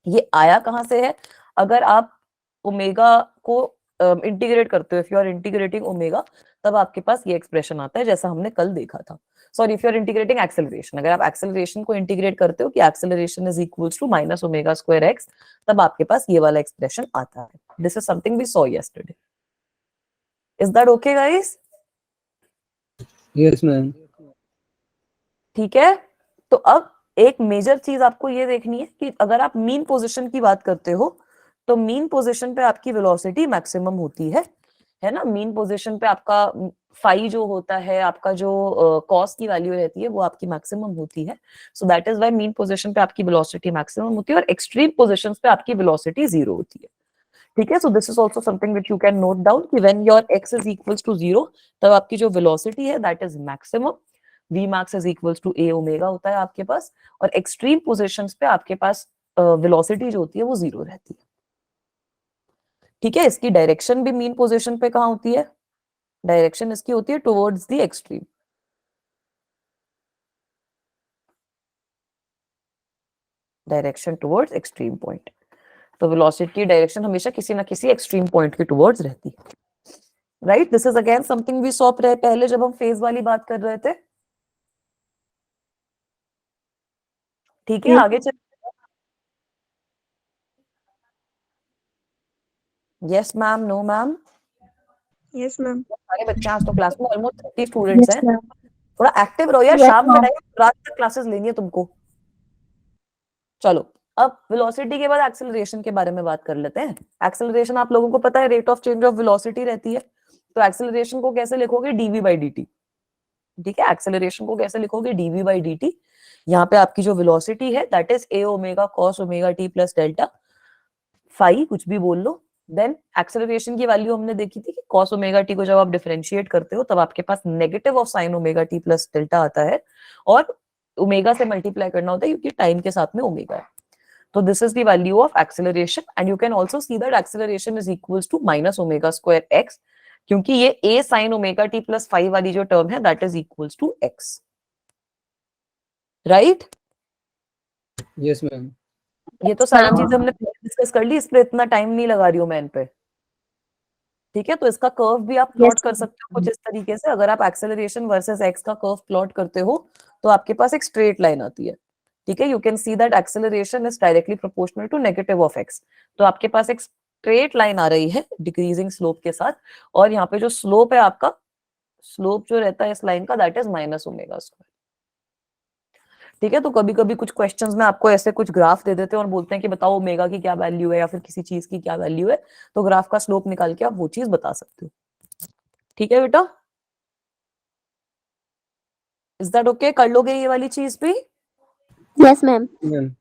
ये आया कहां से है? अगर आप ओमेगा को इंटीग्रेट करते हो, if you are integrating omega, तब आपके पास ये एक्सप्रेशन आता है जैसा हमने कल देखा था। Sorry, if you are integrating acceleration, अगर आप एक्सेलरेशन को इंटीग्रेट करते हो कि acceleration is equals to minus omega square x, तब आपके पास ये वाला एक्सप्रेशन आता है। This is something we saw yesterday. Is that okay guys? Yes ma'am. ठीक है, तो अब एक मेजर चीज आपको ये देखनी है कि अगर आप मीन पोजीशन की बात करते हो तो मीन पोजीशन पे आपकी वेलोसिटी मैक्सिमम होती है, है ना, मीन पोजीशन पे आपका फाई जो होता है, आपका जो कॉस की वैल्यू रहती है वो आपकी मैक्सिमम होती है। So that is why mean position पे आपकी वेलोसिटी मैक्सिमम होती है और एक्सट्रीम पोजीशंस पे आपकी वेलोसिटी जीरो होती है। ठीक है, so this is also something which you can note down कि when your x is equals to 0 तब आपकी जो वेलोसिटी है that is maximum, v max is equals to a omega होता है आपके पास, और एक्सट्रीम पोजीशंस पे आपके पास वेलोसिटी जो होती है वो जीरो रहती है। ठीक है, इसकी डायरेक्शन भी मीन पोजीशन पे कहाँ होती है, डायरेक्शन इसकी होती है towards the extreme. Direction towards extreme point, तो वेलोसिटी की डायरेक्शन हमेशा किसी ना किसी एक्सट्रीम पॉइंट के टुवर्ड्स रहती है। Right, this is again something we saw पहले जब हम फेज वाली बात कर रहे थे। ठीक है, आगे चल। Yes ma'am, no ma'am? Yes ma'am. सारे बच्चे आज तो क्लास में ऑलमोस्ट 30 स्टूडेंट्स हैं। मैम। थोड़ा एक्टिव रहो यार, Yes, शाम का ma'am. टाइम, रात तक क्लासेस लेनी है तुमको। चलो, अब वेलोसिटी के बाद एक्सेलरेशन के बारे में बात कर लेते हैं। एक्सेलरेशन आप लोगों को पता है rate of change of velocity रहती है, तो एक्सेलरेशन को कैसे लिखोगे, dv by dt। ठीक है, एक्सेलरेशन को कैसे लिखोगे, dv by dt। यहाँ पे आपकी जो वेलोसिटी है that is a omega cos omega t plus delta phi, कुछ भी बोल लो। देन एक्सेलरेशन की वैल्यू हमने देखी थी कि cos ओमेगा t को जब आप डिफरेंशिएट करते हो तब आपके पास negative of sin omega t plus delta आता है, और ओमेगा से मल्टीप्लाई करना होता है क्योंकि टाइम के साथ में ओमेगा है। तो this is the value of acceleration, and you can also see that acceleration is equals to minus omega square x, क्योंकि ये a sin omega t plus 5 वाली जो टर्म है that is equals to x। Right, yes ma'am. ये तो सारी चीजें हमने डिस्कस कर ली, इस पे इतना टाइम नहीं लगा रही हूँ मैं इन पे। ठीक है, तो इसका कर्व भी आप प्लॉट कर सकते हो कुछ इस तरीके से। अगर आप एक्सेलरेशन वर्सेस एक्स का कर्व प्लॉट करते हो तो आपके पास एक स्ट्रेट लाइन आती है। ठीक है, you can see that acceleration is directly proportional to negative of x. तो आपके पास एक स्ट्रेट लाइन आ रही है डिक्रीजिंग स्लोप के साथ, और यहाँ पे जो स्लोप है आपका, स्लोप जो रहता है इस लाइन का that is minus omega square. ठीक है, तो कभी कभी कुछ क्वेश्चंस में आपको ऐसे कुछ ग्राफ दे देते हैं और बोलते हैं कि बताओ ओमेगा की क्या वैल्यू है या फिर किसी चीज की क्या वैल्यू है, तो ग्राफ का स्लोप निकाल के आप वो चीज बता सकते हो। ठीक है बेटा, इज दैट ओके? कर लोगे ये वाली चीज भी? Yes, ma'am. Ma'am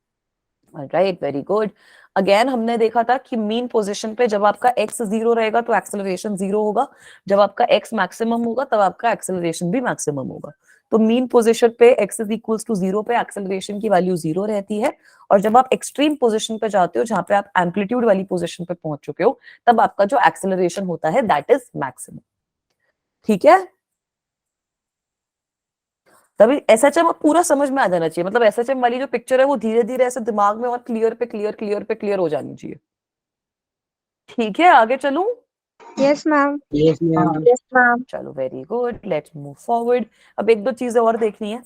right, very good. Again हमने देखा था कि मीन पोजीशन पे जब आपका x जीरो रहेगा तो एक्सेलरेशन जीरो होगा, जब आपका x मैक्सिमम होगा तब आपका एक्सेलरेशन भी मैक्सिमम होगा। तो मीन पोजीशन पे x is equals to zero पे एक्सेलरेशन की वैल्यू जीरो रहती है, और जब आप एक्सट्रीम पोजीशन पे जाते हो जहां पे आप एम्पलीट्यूड वाली पोजीशन पे पहुंच चुके हो तब आपका जो एक्सेलरेशन होता है दैट इज मैक्सिमम। ठीक है, तभी एसएचएम पूरा समझ में आ जाना चाहिए, मतलब एसएचएम वाली जो पिक्चर है वो धीरे धीरे ऐसे दिमाग में और क्लियर पे क्लियर क्लियर पे क्लियर हो जानी चाहिए। ठीक है, आगे चलूं? Yes ma'am. Yes ma'am. Yes, ma'am. चलो, very good, let's move forward. अब एक दो चीजें और देखनी है।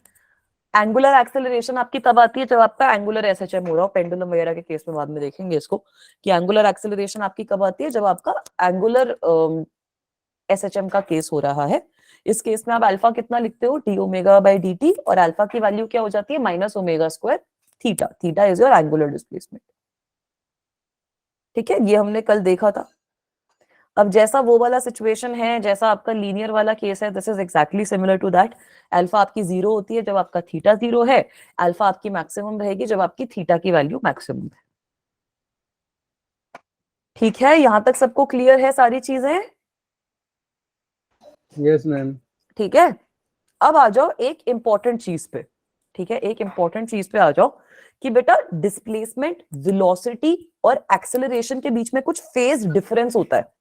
एंगुलर एक्सेलरेशन आपकी तब आती है जब आपका एंगुलर एसएचएम हो रहा हो, पेंडुलम वगैरह के केस में बाद में देखेंगे इसको कि एंगुलर एक्सेलरेशन आपकी कब आती है, जब आपका एंगुलर एसएचएम का केस हो रहा है। इस केस में आप अल्फा कितना लिखते हो, D omega by D T, और अल्फा की वैल्यू क्या हो जाती है, minus omega square theta. Theta is your angular displacement. ठीक है, ये हमने कल देखा था। अब जैसा वो वाला सिचुएशन है, जैसा आपका लीनियर वाला केस है, this is exactly similar to that. Alpha आपकी जीरो होती है जब आपका थीटा जीरो है, अल्फा आपकी मैक्सिमम रहेगी जब आपकी थीटा की वैल्यू मैक्सिमम है। ठीक है, यहां तक सबको क्लियर है सारी चीजें? Yes ma'am. ठीक है, अब आ जाओ एक इंपॉर्टेंट चीज पे। ठीक है, एक इंपॉर्टेंट चीज पे आ जाओ कि बेटा डिस्प्लेसमेंट, वेलोसिटी और एक्सेलरेशन के बीच में कुछ फेज डिफरेंस होता है।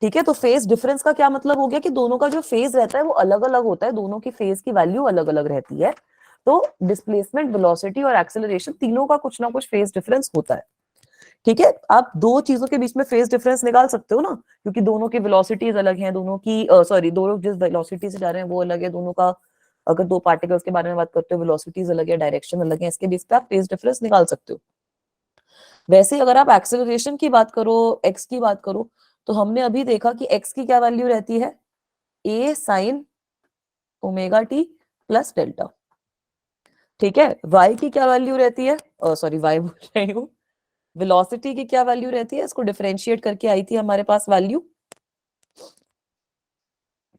ठीक है, तो फेज डिफरेंस का क्या मतलब हो गया कि दोनों का जो फेज रहता है वो अलग अलग होता है, दोनों की फेज की वैल्यू अलग अलग रहती है। तो डिस्प्लेसमेंट, वेलोसिटी और एक्सेलरेशन तीनों का कुछ ना कुछ फेज डिफरेंस होता है। ठीक है, आप दो चीजों के बीच में फेज डिफरेंस निकाल सकते हो ना, क्योंकि दोनों की वेलोसिटीज अलग हैं, दोनों की सॉरी दोनों जिस वेलोसिटी से जा रहे हैं वो अलग है दोनों का। अगर दो पार्टिकल्स के बारे में बात करते हो, वेलोसिटीज अलग है, डायरेक्शन अलग है, इसके बीच पे आप फेज डिफरेंस निकाल सकते हो। वैसे अगर आप एक्सेलरेशन की बात करो, एक्स की बात करो, तो हमने अभी देखा कि एक्स की क्या वैल्यू रहती है, A sine omega T plus delta. ठीक है, वाई की क्या वैल्यू रहती है, सॉरी वाई बोल रही हूँ, वेलोसिटी की क्या वैल्यू रहती है, इसको डिफरेंशिएट करके आई थी हमारे पास value,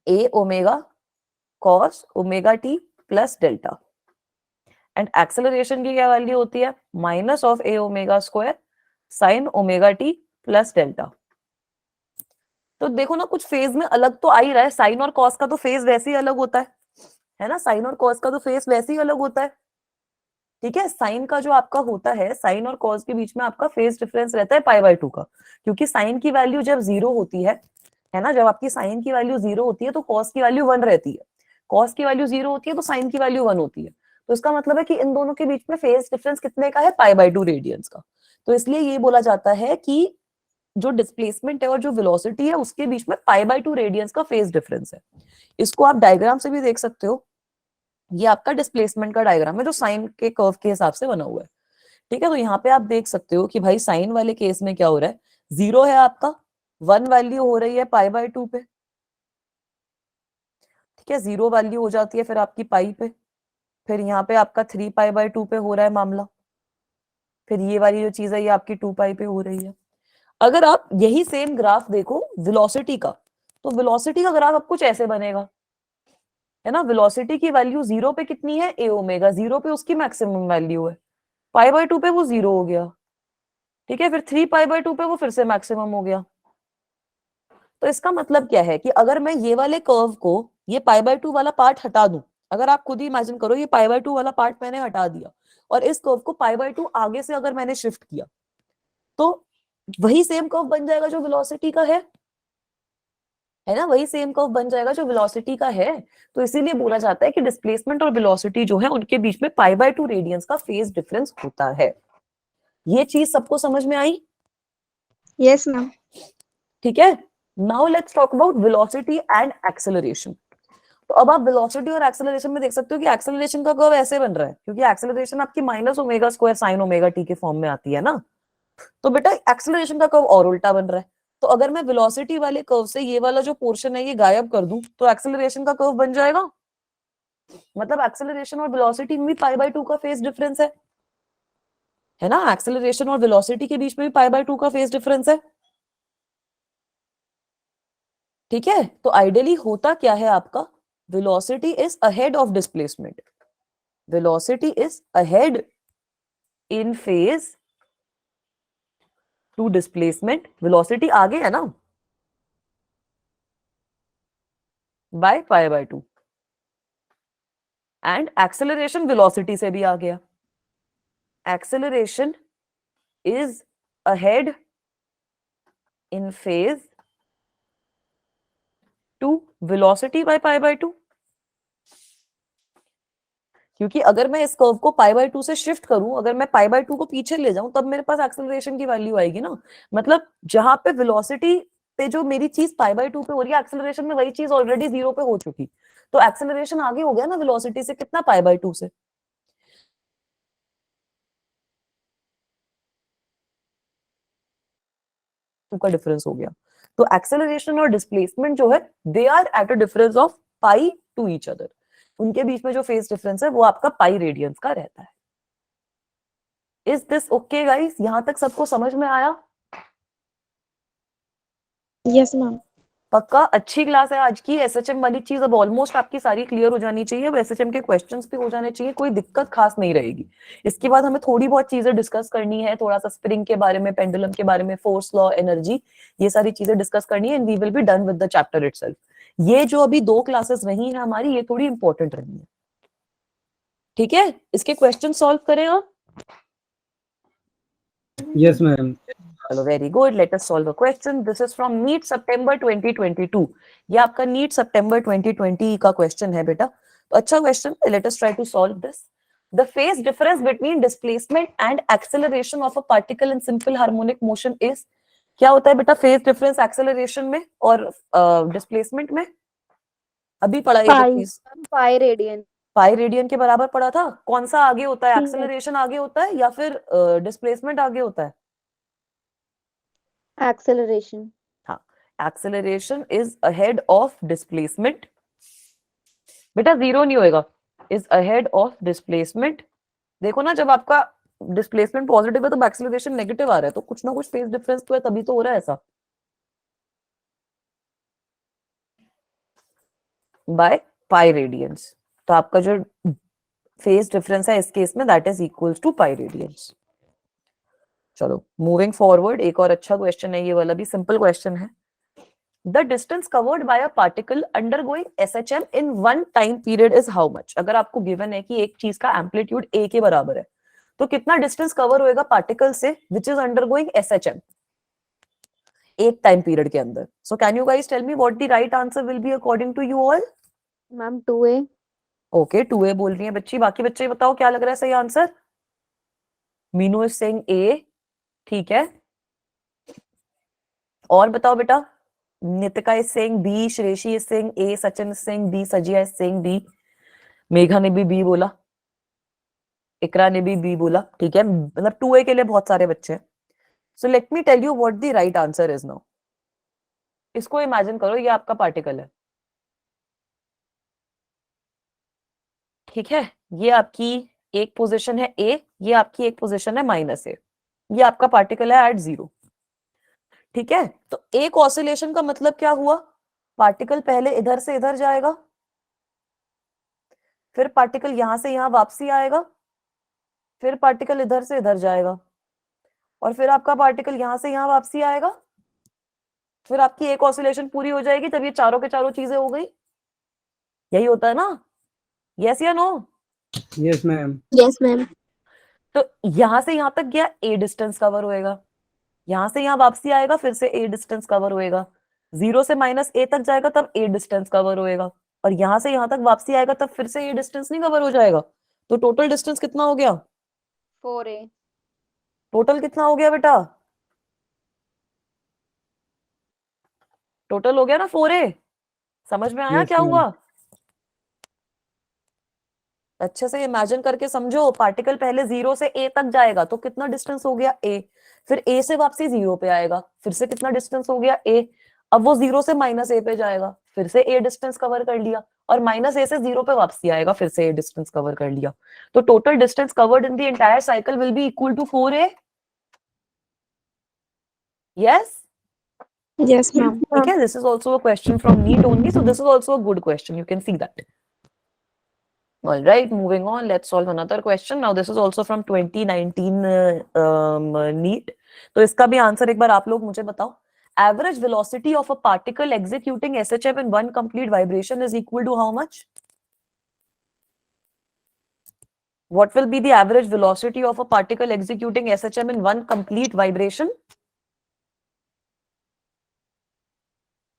a omega cos omega t plus delta, and acceleration की क्या वैल्यू होती है, minus of a omega square sine omega t plus delta. तो देखो ना, कुछ फेज में अलग तो आ ही रहा है, साइन और कॉस का तो फेज वैसे ही अलग होता है ना, साइन और कॉस का तो फेज वैसे ही अलग होता है, ठीक है। साइन का जो आपका होता है, साइन और कॉस के बीच में आपका फेज डिफरेंस रहता है π/2 का, क्योंकि साइन की वैल्यू जब 0 होती है ना, जब आपकी साइन की वैल्यू 0 होती है तो कॉस की वैल्यू 1 रहती है, कॉस की वैल्यू 0 होती है तो साइन की वैल्यू 1 होती है। तो इसका मतलब है कि इन दोनों के बीच में फेज डिफरेंस कितने का है, π/2 रेडियंस का। तो इसलिए ये बोला जाता है कि जो डिस्प्लेसमेंट है और जो वेलोसिटी है उसके बीच में π/2 रेडियंस का फेज डिफरेंस है। इसको आप डायग्राम से भी देख सकते हो, ये आपका डिस्प्लेसमेंट का डायग्राम है जो साइन के कर्व के हिसाब से बना हुआ है, ठीक है। तो यहाँ पे आप देख सकते हो कि भाई साइन वाले केस में क्या हो रहा है, 0 है आपका, 1 वैल्यू हो रही है π/2 पे, ठीक है, 0 वैल्यू हो जाती है फिर आपकी पाई पे, फिर यहाँ पे आपका 3π/2 पे हो रहा है मामला, फिर ये वाली जो चीज है ये आपकी 2π पे हो रही है। अगर आप यही सेम ग्राफ देखो वेलोसिटी का, तो वेलोसिटी का ग्राफ अब कुछ ऐसे बनेगा, है ना। वेलोसिटी की वैल्यू 0 पे कितनी है, a ओमेगा, 0 पे उसकी मैक्सिमम वैल्यू है, π/2 पे वो 0 हो गया, ठीक है, फिर 3π/2 पे वो फिर से मैक्सिमम हो गया। तो इसका मतलब क्या है कि अगर मैं ये वाले कर्व को, ये π/2 वाला पार्ट हटा दूं, अगर आप खुद ही इमेजिन करो ये π/2 वाला पार्ट मैंने हटा दिया और इस कर्व को π/2 आगे से अगर मैंने शिफ्ट किया, तो वही सेम कर्व बन जाएगा जो वेलोसिटी का है ना, वही सेम कर्व बन जाएगा जो वेलोसिटी का है। तो इसीलिए बोला जाता है कि डिस्प्लेसमेंट और वेलोसिटी जो है उनके बीच में π/2 रेडियंस का फेज डिफरेंस होता है। ये चीज सबको समझ में आई? Yes ma'am. ठीक है, now let's talk about velocity and acceleration. तो अब आप वेलोसिटी और एक्सेलरेशन में देख सकते हो कि एक्सेलरेशन का कर्व ऐसे बन रहा है, क्योंकि एक्सेलरेशन आपकी minus omega square sine omega T के फॉर्म में आती है ना। तो बेटा एक्सेलरेशन का कर्व और उल्टा बन रहा है। तो अगर मैं वेलोसिटी वाले कर्व से ये वाला जो पोर्शन है ये गायब कर दूं तो एक्सेलरेशन का कर्व बन जाएगा। मतलब एक्सेलरेशन और वेलोसिटी में भी π/2 का फेज डिफरेंस है ना, एक्सेलरेशन और वेलोसिटी के बीच में भी π/2 का फेज डिफरेंस है, ठीक है। तो आइडियली होता क्या है आपका, velocity is ahead of displacement, velocity is ahead in phase to displacement, velocity आगे है ना बाय π/2, एंड एक्सेलरेशन वेलोसिटी से भी आ गया, acceleration is ahead in phase to velocity by π/2। क्योंकि अगर मैं इस कर्व को π/2 से शिफ्ट करूं, अगर मैं π/2 को पीछे ले जाऊं तब मेरे पास एक्सेलरेशन की वैल्यू आएगी ना। मतलब जहां पे वेलोसिटी पे जो मेरी चीज π/2 पे हो रही है, एक्सेलरेशन में वही चीज ऑलरेडी 0 पे हो चुकी, तो एक्सेलरेशन आगे हो गया ना वेलोसिटी से, कितना, π/2 से। का डिफरेंस हो गया। तो एक्सेलरेशन और डिस्प्लेसमेंट जो है they are at a difference of pi to each other, उनके बीच में जो फेज डिफरेंस है वो आपका पाई रेडियंस का रहता है। इज दिस ओके गाइस, यहां तक सबको समझ में आया? Yes ma'am. पक्का? अच्छी क्लास है आज की। एसएचएम वाली चीज अब ऑलमोस्ट आपकी सारी क्लियर हो जानी चाहिए, अब एसएचएम के क्वेश्चंस भी हो जाने चाहिए, कोई दिक्कत खास नहीं रहेगी। इसके बाद हमें थोड़ी बहुत चीजें डिस्कस करनी है, थोड़ा सा स्प्रिंग के बारे में, पेंडुलम के बारे में, फोर्स लॉ, एनर्जी, ये सारी चीजें डिस्कस करनी है, and we will be done with the chapter itself. ये जो अभी 2 क्लासेस रही है हमारी, ये थोड़ी इंपॉर्टेंट रही है, ठीक है। इसके क्वेश्चन सॉल्व करें आप? Yes ma'am. चलो very good, let us solve a question. This is from NEET September 2022। ये आपका नीट सितंबर 2020 का क्वेश्चन है बेटा, तो अच्छा question, let us try to solve this. The phase difference between displacement and acceleration of a particle in simple harmonic motion is, क्या होता है बेटा फेज डिफरेंस एक्सेलरेशन में और डिस्प्लेसमेंट में? अभी पढ़ा ये जो चीज, पाई रेडियन। पाई रेडियन के बराबर पढ़ा था। कौन सा आगे होता है, ठीक है। एक्सेलरेशन आगे होता है या फिर डिस्प्लेसमेंट आगे होता है? एक्सेलरेशन। हाँ, acceleration is ahead of displacement. बेटा 0 नहीं होएगा, इज अहेड ऑफ डिस्प्लेसमेंट। देखो ना, जब आपका डिस्प्लेसमेंट पॉजिटिव है तो एक्सेलरेशन नेगेटिव आ रहा है, तो कुछ ना कुछ फेज डिफरेंस तो है, तभी तो हो रहा है ऐसा। By pi radians. तो आपका जो फेज डिफरेंस है इस केस में that is equals to pi radians. चलो मूविंग फॉरवर्ड, एक और अच्छा क्वेश्चन है, ये वाला भी सिंपल क्वेश्चन है। The distance covered by a particle undergoing SHM in one time period is how much. अगर आपको गिवन है कि एक चीज का एम्पलीट्यूड ए के बराबर है तो कितना डिस्टेंस कवर होएगा पार्टिकल से विच इज अंडरगोइंग एसएचएम एक टाइम पीरियड के अंदर। So can you guys tell me what the right answer will be according to you all? Ma'am 2A। Okay 2A बोल रही है बच्ची, बाकी बच्चे बताओ क्या लग रहा है सही answer? Meenu is saying A, ठीक है। और बताओ बेटा, Nitika is saying B, Shreshi is saying A, Sachin is saying B, Sajiya is saying B, Megha ने भी बी बोला, इकरा ने भी बी बोला, ठीक है। मतलब 2A के लिए बहुत सारे बच्चे हैं। So let me tell you what the right answer is now. इसको इमेजिन करो ये आपका पार्टिकल है, ठीक है। ये आपकी एक पोजीशन है ए, ये आपकी एक पोजीशन है माइनस ए, ये आपका पार्टिकल है एट 0, ठीक है। तो एक ऑसिलेशन का मतलब क्या हुआ? पार्टिकल पहले इधर से इधर जाएगा, फिर पार्टिकल यहां से यहां वापसी आएगा, फिर पार्टिकल इधर से इधर जाएगा, और फिर आपका पार्टिकल यहां से यहां वापसी आएगा, फिर आपकी एक ऑसिलेशन पूरी हो जाएगी, तब ये चारों के चारों चीजें हो गई। यही होता है ना? यस या no? Yes ma'am. Yes ma'am. तो यहां से यहां तक गया, ए डिस्टेंस कवर होएगा, यहां से यहां वापसी आएगा, फिर से ए डिस्टेंस कवर होएगा, 0 से माइनस ए तक जाएगा तब ए डिस्टेंस कवर होएगा, और यहां से यहां तक वापसी आएगा तब फिर से ए डिस्टेंस नहीं कवर हो जाएगा। तो टोटल डिस्टेंस कितना हो गया? 4A। टोटल कितना हो गया बेटा? टोटल हो गया ना 4A। समझ में आया यस क्या मैम। हुआ? अच्छे से इमेजिन करके समझो। पार्टिकल पहले 0 से ए तक जाएगा तो कितना डिस्टेंस हो गया? ए। फिर ए से वापसी 0 पे आएगा, फिर से कितना डिस्टेंस हो गया? ए। अब वो 0 से माइनस ए पे जाएगा, फिर से ए डिस्टेंस कवर कर लिया, और माइनस ए से 0 पे वापसी आएगा, फिर से ए डिस्टेंस कवर कर लिया। तो total distance covered in the entire cycle will be equal to 4A। Yes? Yes, ma'am. ठीक है, this is also a question from NEET only, so this is also a good question, you can see that. All right, moving on, let's solve another question. Now this is also from 2019 NEET. तो इसका भी answer एक बार आप लोग मुझे बताओ। Average velocity of a particle executing SHM in one complete vibration is equal to how much? What will be the average velocity of a particle executing SHM in one complete vibration?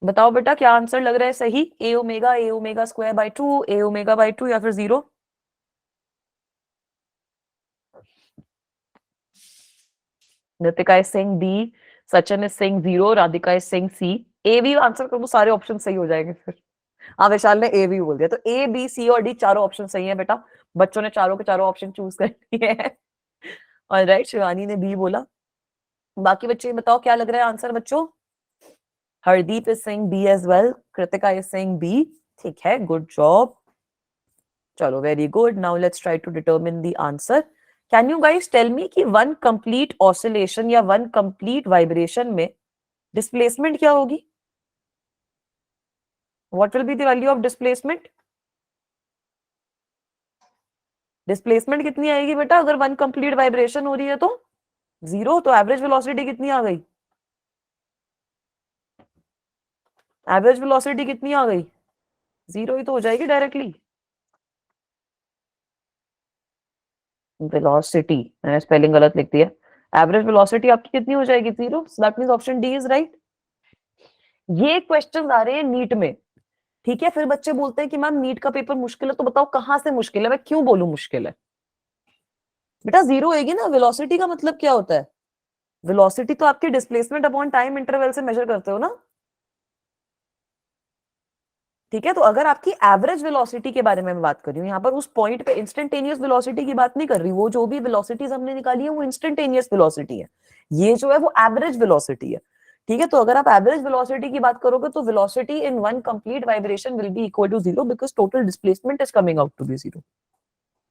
बताओ बेटा क्या answer लग रहा है सही? A omega square by 2, A omega by 2, या फिर 0? Nitika is saying B, Sachin is saying 0, Radhika is saying C. ए भी आंसर करो तो सारे ऑप्शन सही हो जाएंगे फिर। हाँ विशाल ने ए भी बोल दिया, तो ए बी सी और डी चारों ऑप्शन सही है बेटा। बच्चों ने चारों के चारों ऑप्शन चूज कर लिए हैं। ऑलराइट, शिवानी ने बी बोला। बाकी बच्चे बताओ क्या लग रहा है आंसर बच्चों? Hardeep is saying B as well, Kritika is saying B, ठीक है, गुड जॉब। चलो very good. Now let's try to determine the answer. Can you guys tell me कि वन कंप्लीट ऑसिलेशन या वन कंप्लीट वाइब्रेशन में displacement क्या होगी? What will be the value of displacement? Displacement कितनी आएगी बेटा अगर वन कंप्लीट वाइब्रेशन हो रही है तो? 0। तो एवरेज वेलोसिटी कितनी आ गई? एवरेज वेलोसिटी कितनी आ गई? 0 ही तो हो जाएगी डायरेक्टली। वेलोसिटी, मैंने स्पेलिंग गलत लिख दिया। एवरेज वेलोसिटी आपकी कितनी हो जाएगी? 0। सो that means option D is right. ये क्वेश्चंस आ रहे हैं नीट में, ठीक है। फिर बच्चे बोलते हैं कि मैम नीट का पेपर मुश्किल है, तो बताओ कहां से मुश्किल है, मैं क्यों बोलूं मुश्किल है? बेटा 0 होगी ना। वेलोसिटी का मतलब क्या होता है? वेलोसिटी तो आपके डिस्प्लेसमेंट अपॉन टाइम इंटरवल से मेजर करते हो ना, ठीक है। तो अगर आपकी एवरेज वेलोसिटी के बारे में मैं बात कर रही हूँ यहाँ पर, उस पॉइंट पे इंस्टेंटेनियस वेलोसिटी की बात नहीं कर रही। वो जो भी वेलोसिटीज हमने निकाली है वो इंस्टेंटेनियस वेलोसिटी है, ये जो है वो एवरेज वेलोसिटी है, ठीक है। तो अगर आप एवरेज वेलोसिटी की बात करोगे तो velocity in one complete vibration will be equal to 0 because total displacement is coming out to be 0।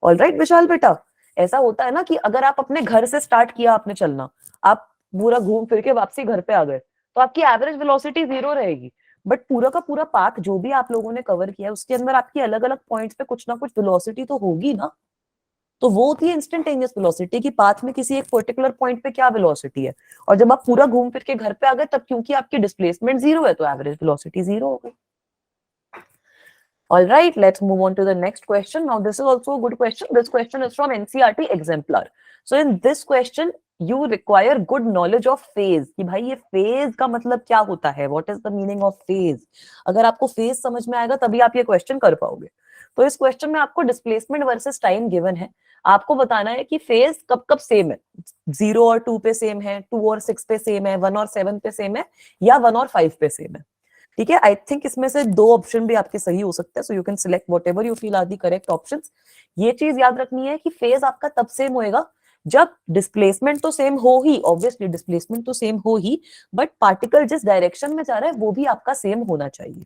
All right Vishal बेटा, ऐसा होता है ना कि अगर आप अपने घर से स्टार्ट किया आपने चलना, आप पूरा घूम फिर के वापसी घर पे आ गए, तो आपकी एवरेज वेलोसिटी 0 रहेगी। बट पूरा का पूरा पाथ जो भी आप लोगों ने कवर किया है उसके अंदर आपकी अलग अलग पॉइंट्स पे कुछ ना कुछ वेलोसिटी तो होगी ना। तो वो होती है इंस्टेंटेनियस वेलोसिटी की पाथ में किसी एक पर्टिकुलर पॉइंट पे क्या वेलोसिटी है, और जब आप पूरा घूम फिर के घर पे आ गए तब क्योंकि आपकी डिस्प्लेसमेंट जीरो है तो एवरेज वेलोसिटी जीरो हो गई। All right, let's move on to the next question. Now, this is also a good question. This question is from NCERT exemplar. So, in this question, you require good knowledge of phase. कि भाई ये phase का मतलब क्या होता है? What is the meaning of phase? अगर आपको phase समझ में आएगा तभी आप ये question कर पाओगे। तो इस question में आपको displacement versus time given है। आपको बताना है कि phase कब कब सेम है, 0 और 2 पे सेम है, 2 और 6 पे सेम है, 1 और 7 पे सेम है, या 1 और 5 पे सेम है। ठीक है, आई थिंक इसमें से 2 ऑप्शन भी आपके सही हो सकते हैं, so you can select whatever you feel are the correct options. ये चीज याद रखनी है कि फेज आपका तब सेम होएगा जब डिस्प्लेसमेंट तो सेम हो ही, ऑब्वियसली डिस्प्लेसमेंट तो सेम हो ही, बट पार्टिकल जिस डायरेक्शन में जा रहा है वो भी आपका सेम होना चाहिए।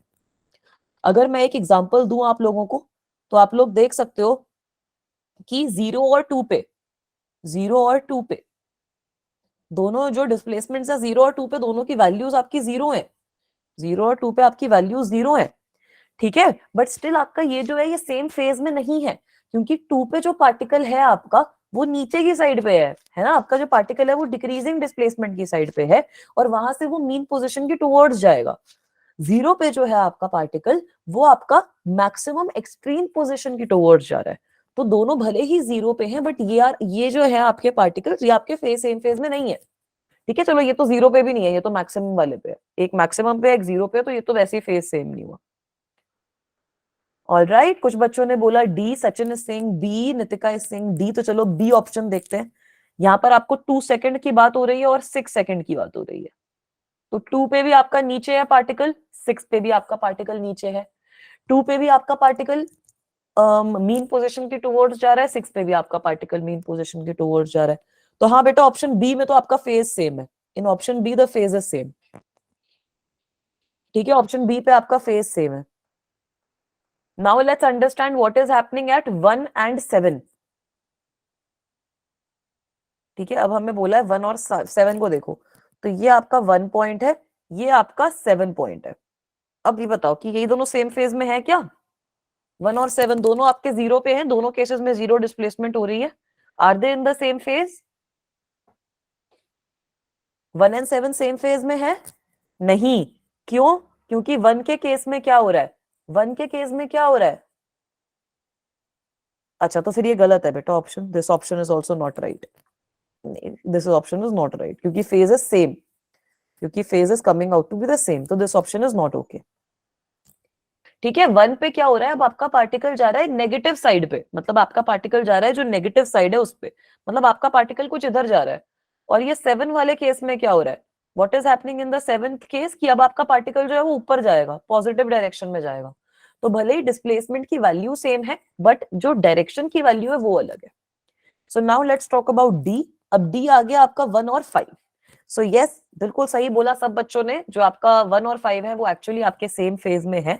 अगर मैं एक एग्जांपल दूं आप लोगों को, तो आप लोग देख सकते हो कि 0 और 2 पे, 0 और 2 पे दोनों जो डिस्प्लेसमेंट है 0 और 2 पे दोनों की वैल्यूज आपकी 0 है, 0 और 2 पे आपकी वैल्यू 0 है। ठीक है, बट स्टिल आपका ये जो है ये सेम फेज में नहीं है, क्योंकि 2 पे जो पार्टिकल है आपका वो नीचे की साइड पे है ना, आपका जो पार्टिकल है वो डिक्रीजिंग डिस्प्लेसमेंट की साइड पे है और वहां से वो मीन पोजीशन की टुवर्ड्स जाएगा। 0 पे जो है आपका पार्टिकल वो आपका मैक्सिमम एक्सट्रीम पोजीशन की टुवर्ड्स जा रहा है। तो दोनों भले ही 0 पे हैं, बट ये जो है आपके पार्टिकल्स ये आपके सेम फेज में नहीं है। ठीक है, चलो ये तो 0 पे भी नहीं है, ये तो मैक्सिमम वाले पे है, एक मैक्सिमम पे एक 0 पे, तो ये तो वैसे ही फेज सेम नहीं हुआ। ऑलराइट, कुछ बच्चों ने बोला D, Sachin is saying B, Nitika is saying D, तो चलो बी ऑप्शन देखते हैं। यहाँ पर आपको 2 सेकंड की बात हो रही है और 6 सेकंड की बात हो रही है। तो 2 पे भी आपका नीचे है पार्टिकल, 6 पे भी आपका पार्टिकल नीचे है। 2 पे भी आपका पार्टिकल मीन पोजीशन की टुवर्ड्स जा रहा है, 6 पे भी आपका पार्टिकल मीन पोजीशन की टुवर्ड्स जा रहा है। तो हाँ बेटा, ऑप्शन बी में तो आपका फेज सेम है, in option B the phase is same. ठीक है, ऑप्शन बी पे आपका फेज सेम है। Now let's understand what is happening at 1 and 7। ठीक है, अब हमें बोला है 1 और 7 को देखो, तो ये आपका 1 पॉइंट है, ये आपका 7 पॉइंट है। अब ये बताओ कि ये दोनों सेम फेज में है क्या? 1 और 7 दोनों आपके 0 पे हैं, दोनों केसेस में 0 डिस्प्लेसमेंट हो रही है। Are they in the same phase? 1 and 7 same phase में है? नहीं। क्यों? क्योंकि 1 के केस में क्या हो रहा है, 1 के केस में क्या हो रहा है? अच्छा, तो फिर ये गलत है बेटा option, this option is also not right, this option is not right, क्योंकि फेज इज सेम, क्योंकि phase is coming out to be the same, तो this option is not okay. ठीक है, 1 पे क्या हो रहा है, अब आपका पार्टिकल जा रहा है नेगेटिव साइड पे, मतलब आपका पार्टिकल जा रहा है जो नेगेटिव साइड है उस पे, मतलब आपका पार्टिकल कुछ इधर जा रहा है। और ये 7 वाले केस में क्या हो रहा है, what is happening in the 7th case, कि अब आपका पार्टिकल जो है वो ऊपर जाएगा, पॉजिटिव डायरेक्शन में जाएगा। तो भले ही डिस्प्लेसमेंट की वैल्यू सेम है, बट जो डायरेक्शन की वैल्यू है वो अलग है। So now let's talk about D. अब डी आ गया आपका 1 और 5। सो यस, बिल्कुल सही बोला सब बच्चों ने, जो आपका 1 और 5 है वो एक्चुअली आपके सेम फेज में है,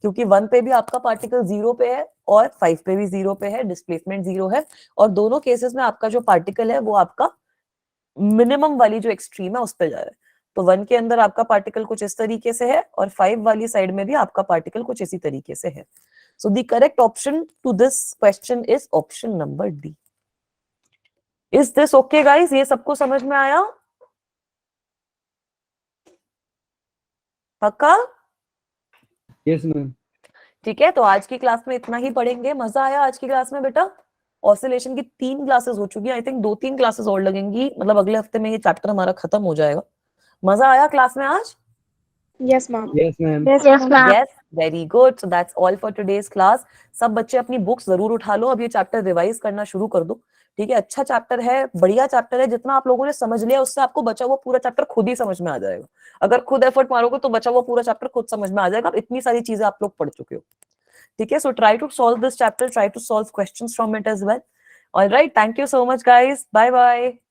क्योंकि 1 पे भी आपका पार्टिकल 0 पे है और 5 पे भी 0 पे है, डिस्प्लेसमेंट 0 है, और दोनों केसेस में आपका जो पार्टिकल है वो आपका मिनिमम वाली जो एक्सट्रीम है उस पे जा रहा है। तो 1 के अंदर आपका पार्टिकल कुछ इस तरीके से है और 5 वाली साइड में भी आपका पार्टिकल कुछ इसी तरीके से है। So the correct option to this question is option number D. Is this okay guys? ये सबको समझ में आया? पक्का? Yes ma'am. ठीक है, तो आज की क्लास में इतना ही पढ़ेंगे। मजा आया आज की क्लास में बेटा? ऑसिलेशन की 3 क्लासेस हो चुकी है, आई थिंक 2-3 क्लासेस और लगेंगी, मतलब अगले हफ्ते में ये चैप्टर हमारा खत्म हो जाएगा। मजा आया क्लास में आज? Yes ma'am. Yes ma'am. Yes, very good. So that's all for today's class. सब बच्चे अपनी बुक्स जरूर उठा लो, अब ये चैप्टर रिवाइज करना शुरू कर दो। ठीक है, अच्छा चैप्टर है, बढ़िया चैप्टर है, जितना आप लोगों ने समझ लिया उससे आपको बचा हुआ पूरा चैप्टर खुद ही समझ में आ जाएगा। अगर खुद एफर्ट मारोगे तो बचा हुआ पूरा चैप्टर खुद समझ में आ जाएगा, इतनी सारी चीजें आप लोग पढ़ चुके हो। ठीक है, so try to solve this chapter, try to solve questions from it as well. All right, thank you so much guys, bye bye.